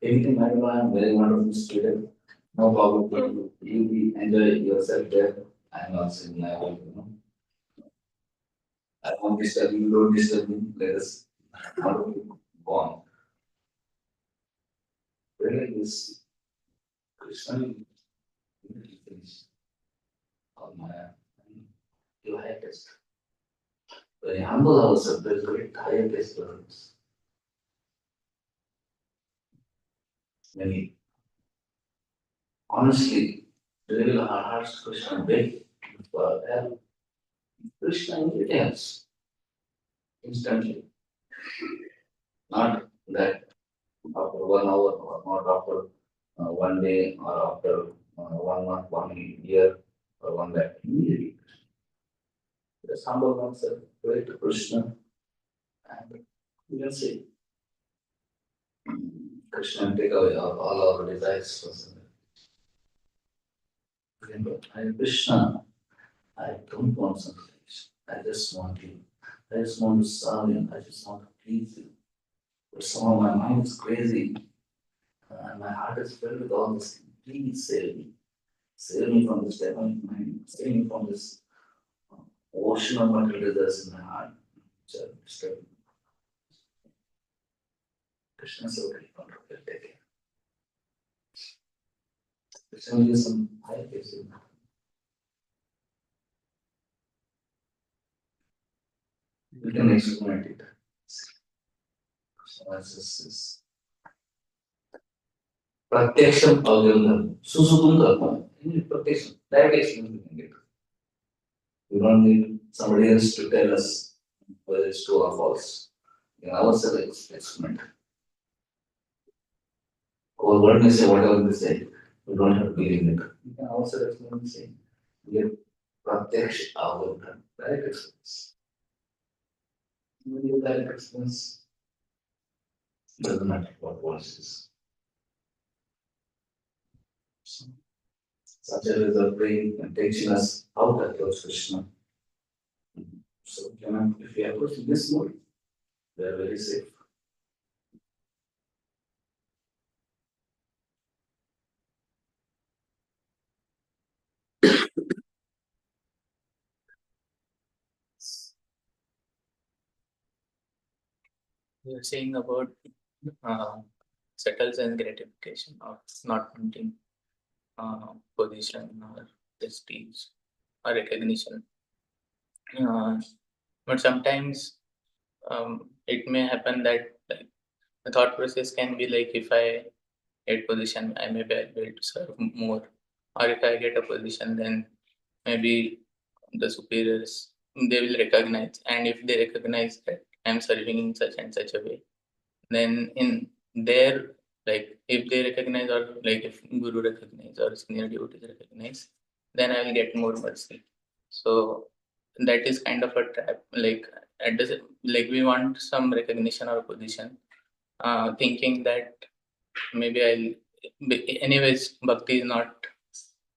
Anything, my Lord, I am very wonderful student. No problem. You enjoy yourself there. I am also in my work, I won't disturb you, don't disturb me. Let us go on. Pray like this. Krishna will finish all my you high test. When you humble ourselves, there is a great higher test for us. When we honestly reveal our hearts to Krishna, beg for help, Krishna immediately helps instantly. Not that after 1 hour or not after 1 day or after 1 month, 1 year or 1 lakh. Immediately. Just humble oneself, pray to Krishna, and you can see Krishna take away all our desires for some. I Krishna, I don't want something. I just want you. I just want to serve you. I just want to please you. But somehow my mind is crazy and my heart is filled with all this. Please save me. Save me from this devil mind. Save me from this ocean of material desires in my heart. which are disturbing. Krishna is okay. Take care. Krishna will give some higher cases. You can experiment it. Krishna is Pratyaksham Avyam Susutum Karma. Protection. Direct experience we can get. We don't need somebody else to tell us whether it's true or false. In ourselves experiment. Our word may say whatever they say. We don't have to believe in it. We can ourselves experiment the same. We get Pratyaksh Avyam, direct experience. When you direct experience, it doesn't matter what voice is. Such a way of praying and teaching us how to approach Krishna. So if we approach in this mode, they are very safe. You're saying about settles and gratification of not wanting position or prestige or recognition. But sometimes it may happen that like, the thought process can be like if I get position, I may be able to serve more, or if I get a position, then maybe the superiors they will recognize, and if they recognize that I'm serving in such and such a way, then in their like if they recognize or like if guru recognize or senior devotees recognize, then I will get more mercy. So that is kind of a trap. Like at the like we want some recognition or position, thinking that maybe anyways bhakti is not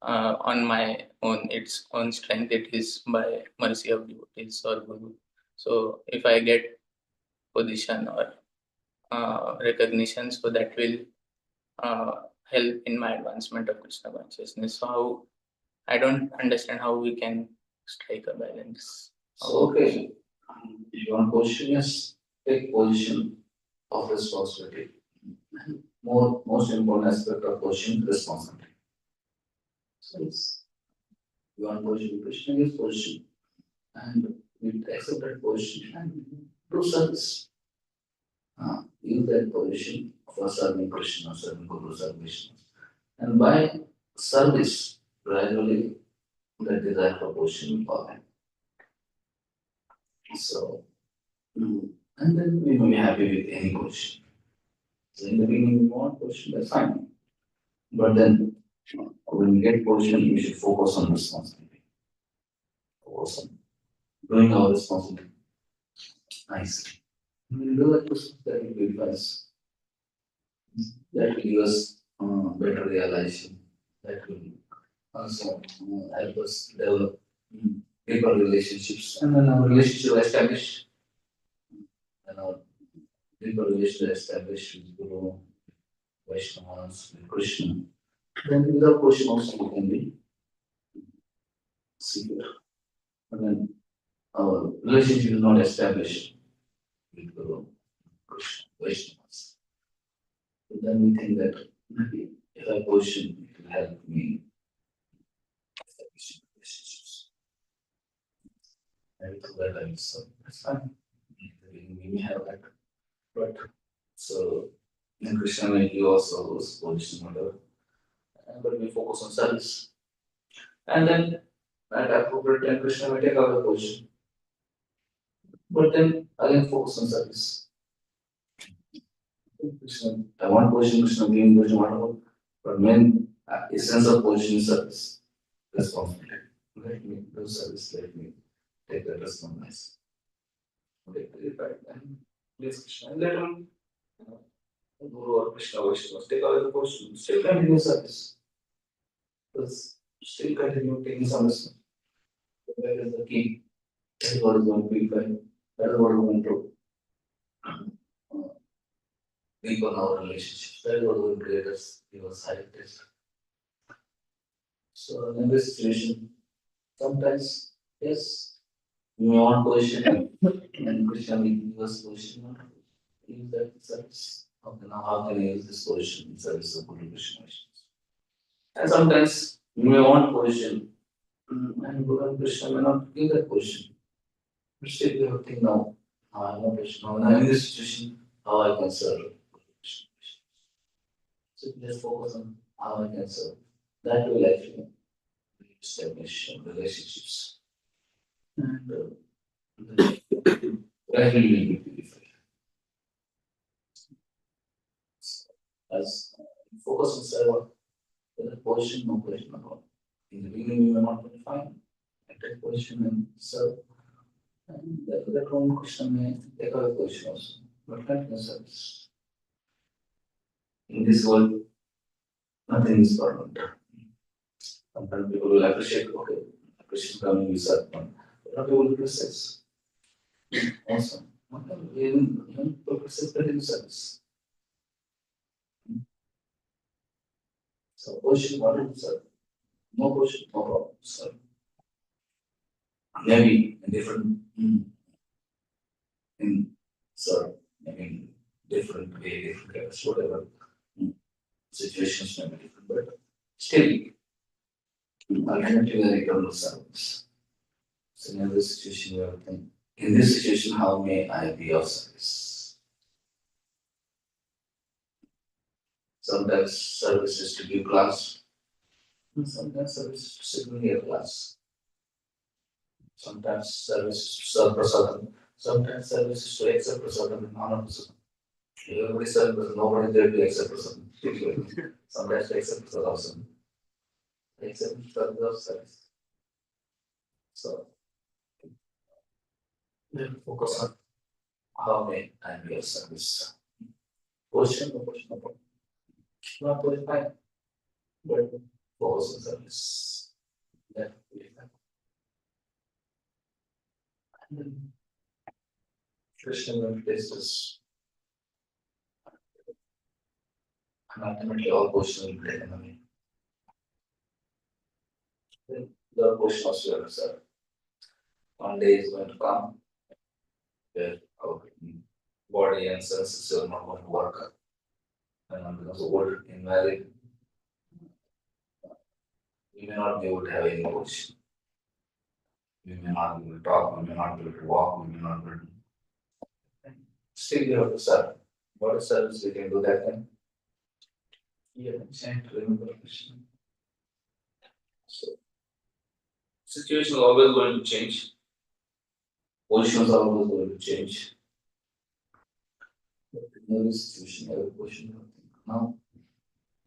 on my own its own strength, it is by mercy of devotees or guru. So if I get position or recognition, so that will help in my advancement of Krishna consciousness. So how I don't understand how we can strike a balance. So okay, if you want position, yes, take position of responsibility. Most important aspect of position responsibility. So it's you want position, Krishna gives position, and we accept that position and do service. Use that position for serving Krishna, serving Guru, serving Krishna. And by service, gradually that desire for position will fall in. So, and then we may be happy with any position. So in the beginning, we want position, that's fine. But then, when we get position, we should focus on responsibility. Focus on doing our responsibility nicely. When we do that, that will be advice. That will give us better realization. That will also help us develop deeper relationships. And when our relationship is established, and our deeper relationship is established with Guru, Vaishnavas, with Krishna, then without question also we can be secure. And then our relationship is not established with Guru, Krishna, Vaishnavas. So then we think that maybe if I position, it will help me establish relationships. And through that I will serve. That's fine. We may have that. But so in Christianity also was position whatever. But we focus on service. And then at appropriate time Krishna may take our position. But then again focus on service. Krishna, I want position, Krishna giving position, whatever. But main essence of position is service. Responsibility. Let me do service, let me take that responsibility. Okay, right. And please Krishna. And later on, Guru or Krishna Vaishnavas take away the position, still continue service. Because still continue taking service. That is the key. That is what is going to be fine. That is what is going to deepen our relationship. That is what will create us, give us high taste. So in this situation, sometimes, yes, we may want position and Krishna will give us position. Use that service. How can I use this position in service of Guru Krishna? And sometimes we may want position and Guru and Krishna may not give that position. But still we have to think now, I want position. Now in this situation, how I can serve Krishna. So just focus on how I can serve. That will actually establish relationships. And gradually we will be purified. As focus on server, the position, no position at all. In the beginning, we may not be fine. Take position and serve. And that one Krishna may take away position also. But continue service. In this world, nothing is permanent. Sometimes people will appreciate, okay, appreciate coming, we serve. But not people will criticize. Awesome. Even participate in service. So question one, sir. No question, no problem, sir. Maybe in different in sir, maybe different way, different case, whatever situations may be different, but still ultimately the return of service. So in this situation you have to think, in this situation, how may I be of service? Sometimes service is to give class, and sometimes service is to sit in your class. Sometimes service is to serve prasadam, sometimes service is to accept prasadam and honor prasadam. Everybody serves, but nobody there to accept prasadam. Sometimes to accept prasadam also. Accept prasadam of service. So, then focus on how may I be of service. Question, no question, no problem. Not very fine, but focus on service. That will be fine. And then Krishna will place this, and ultimately all questions will be taken away. Then the question was your sir. One day is going to come where our body and senses are not going to work. And one becomes old, invalid. We may not be able to have any position. We may not be able to talk, we may not be able to walk, we may not be able to. Still, you have to serve. What is service? We can do that then. Yeah, chant, remember Krishna. So, situation is always going to change. Positions are always going to change. But in every situation, every position, you have to think, now,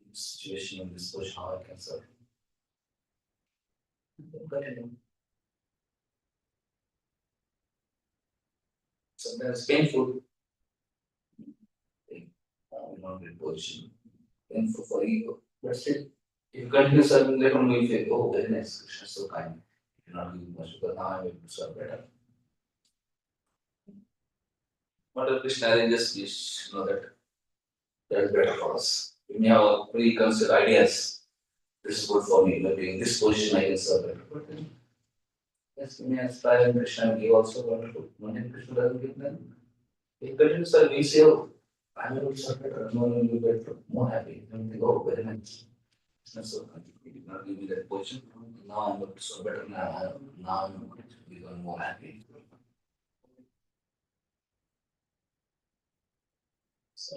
in this situation, in this position, how I can serve. Sometimes painful. Not in position. Painful for ego. But still, if you continue serving, later on you feel, oh, very nice, Krishna is so kind. You not giving much, but now I'm able to serve better. What if Krishna arranges this, know that is better for us. We may have preconceived ideas. This is good for me, maybe in this position I can serve better. But then, yes, we may aspire and Krishna give also wonderful. When if Krishna doesn't give them, if continue serving, we say, oh, I'm able to serve better, no one will be better, more happy. And think, oh, very nice. So he did not give me that position. Now I'm able to serve better. Now I'm able to become more happy. So,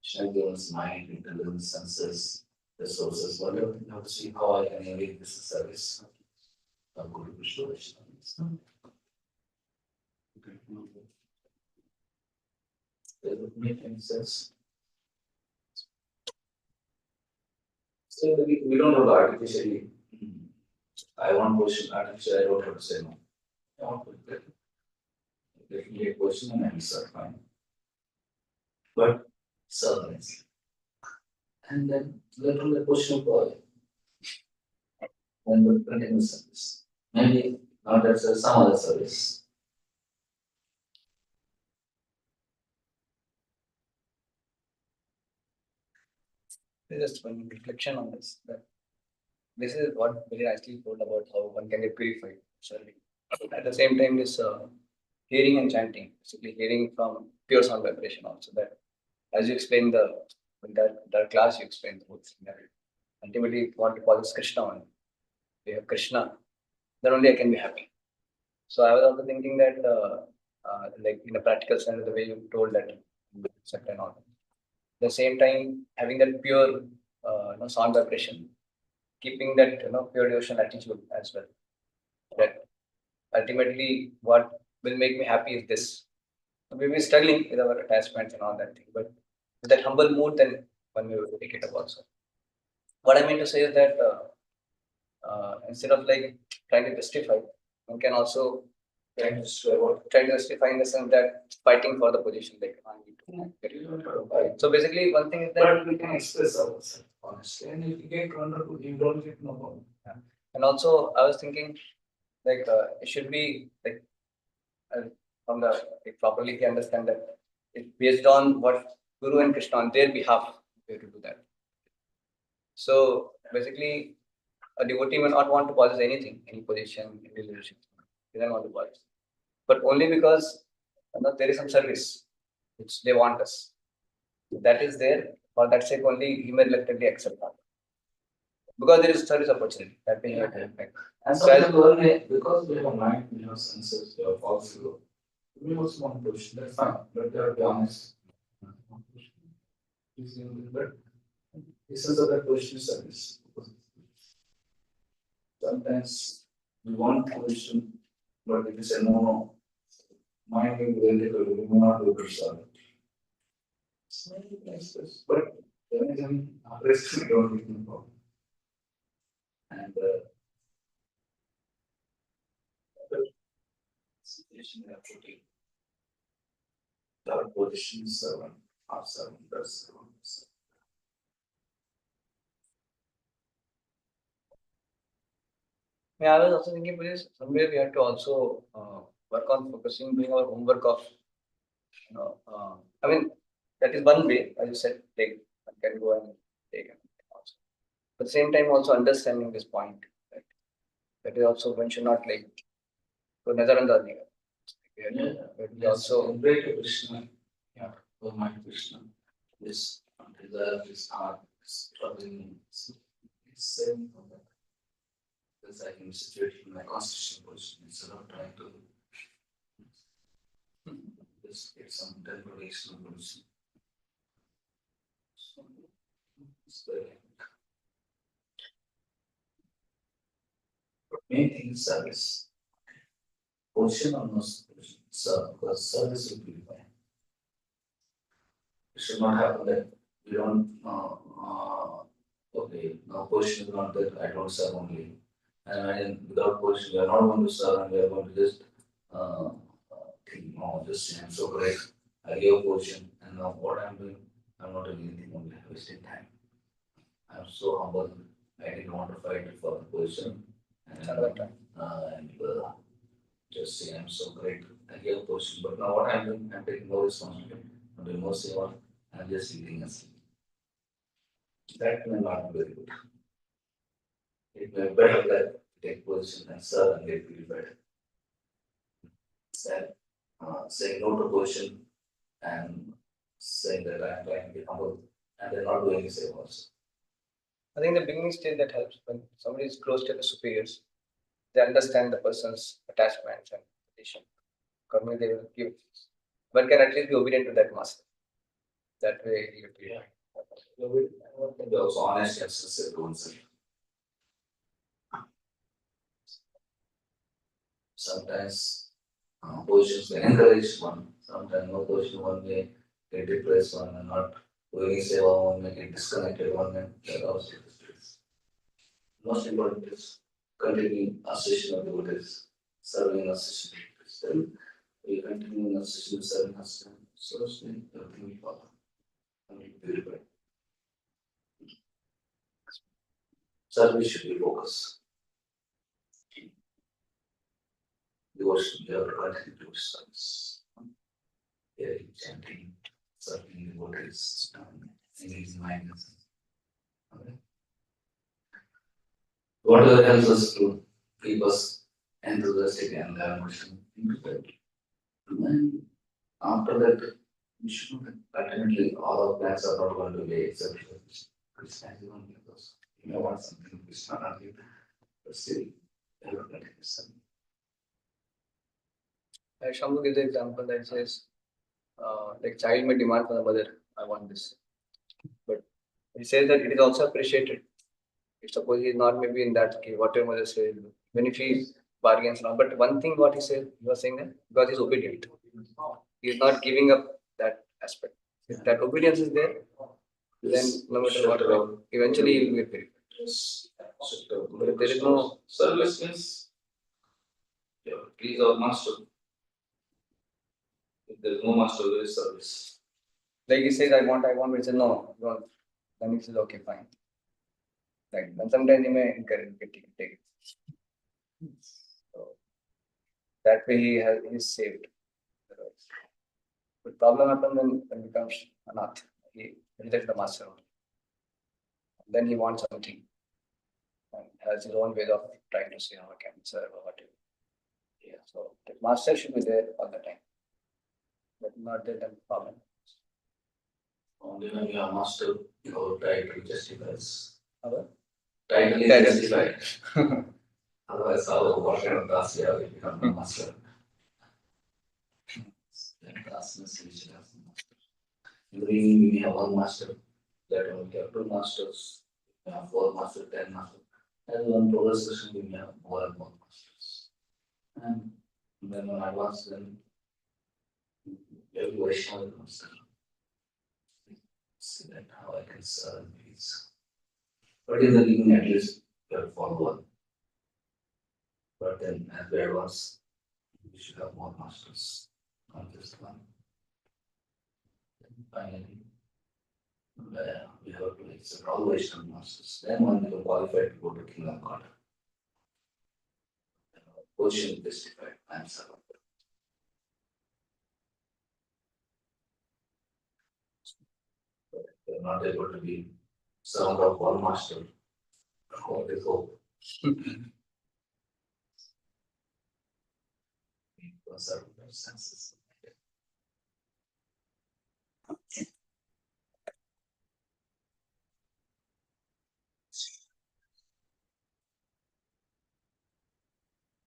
shall give us mind, intelligence, senses, resources, whatever. You have to see how I can engage this service. Of Guru Krishna. Does it make any sense? So we don't know artificially. I want question artificially, I don't have to say no. I want to let me a question and answer fine. But silence. And then let on the question for then the continue service. Maybe not as some other service. Just one reflection on this. That this is what very nicely told about how one can get purified. Certainly. At the same time, this hearing and chanting, basically hearing from pure sound vibration also. That as you explained in that class, you explained the whole thing. That ultimately, if you want to call this Krishna, and we have Krishna, then only I can be happy. So I was also thinking that, like in a practical sense, the way you told that, and all. At the same time, having that pure, sound vibration, keeping that pure devotional attitude as well. That ultimately, what will make me happy is this. We will be struggling with our attachments and all that thing, but with that humble mood, then one will take it up also. What I mean to say is that instead of like trying to justify, one can also try to justify in the sense that fighting for the position, like I need to get it. So basically, one thing is that But we can express ourselves honestly. And if you get wonderful, you don't get no problem. and also I was thinking like it should be like from the properly he understand that it's based on what Guru and Krishna on their behalf they have to do that. So basically, a devotee may not want to possess anything, any position, any leadership. They don't want to possess, but only because there is some service which they want us. That is there. For that sake, only he may reluctantly accept that because there is service opportunity. That may not impact. And sometimes because we have a mind, we have senses, we have false ego, we also want to push. That's fine, but they are to be honest. But essence of that push is service. Sometimes we want position, but if you say no, no, mind will be very difficult, we will not be able to serve. It's many places, but then again, rest we don't need to know. And the situation we have to take. Our position is servant, our servant does servant. Yeah, I was also thinking, because somewhere we have to also work on focusing, doing our homework of, I mean, that is one way, as you said, take, one can go and take it also. At the same time, also understanding this point, right? That is also one should not like, so Nazaranda. We also Pray to Krishna. Yeah, oh my Krishna. This desire, this heart, this struggling, it's saving from that. Because I can situate in my constitutional position instead of trying to just get some deprivation position. So, it's very but main thing is service. Position or no position, serve, because service will be fine. It should not happen that we don't, okay, no position is not that I don't serve only. And I, without position, we are not going to serve and we are going to just think, no, just say, I'm so great, I gave a position, and now what I'm doing, I'm not doing anything, only wasting time. I'm so humble, I didn't want to fight for the position. And just say, I'm so great, I gave a position, but now what I'm doing, I'm taking no responsibility, I'm doing no seva, I'm just eating and sleeping. That may not be very good. It may be better that take position and serve and get feel better. Instead, saying no to position and saying that I'm trying to be humble and they're not doing the same also. I think the beginning stage that helps when somebody is close to the superiors, they understand the person's attachments and position. Accordingly, they will give. One can at least be obedient to that master. That way, he will be. And also honest and sincere to oneself. Sometimes positions may encourage one, sometimes no position one may get depressed, one may not doing seva, one may get disconnected, one may get also distressed. Most important is continuing association of devotees, serving association of devotees. Then we continue in association, serving association, so everything will follow and will be purified. Service should be focused. Devotion, you have to continue to do service. Hearing, chanting, serving devotees, engaging mindfulness. Okay. Whatever helps us to keep us enthusiastic and learn Krishna into that. And after that, we should not ultimately all our plans are not going to be except for Krishna is only because you may want something Krishna not give, but still everyone is something. Shambhu gives the example that says, like child may demand from the mother, I want this. But he says that it is also appreciated. If suppose he is not maybe in that case, whatever mother says, even if he bargains now. But one thing what he said, he was saying that because he's obedient. He is not giving up that aspect. If that obedience is there, then no matter what, eventually he will get very. But if there is no service means, please our master. If there is no master, there is service. Like he says, I want, but he says, no, don't. Then he says, okay, fine. Like, and sometimes he may encourage, take it. So, That way he's saved. The problem happens when he becomes anath. He rejects the master. Then he wants something and has his own way of trying to see how I can serve or whatever. Yeah, so the master should be there all the time. But not there, then problem. Only when you are master, your title justifies. Our Title is Title. justified. Otherwise, how what kind of class you have, you become a master. Then class is which has a master. In the beginning, we have one master. Later on, we have two masters. We have four masters, 10 masters. As one progression, we have more and more masters. And then when I was then every Vaishnava is master. See that how I can serve these. But in the beginning, at least, you have to follow one. But then, as we advance, we should have more masters, not just one. Then finally, we have to accept all Vaishnava masters. Then one become qualified to go to Kingdom God. Position justified, I am servant. They are not able to be servant of one master. What is hope? Conserve their senses.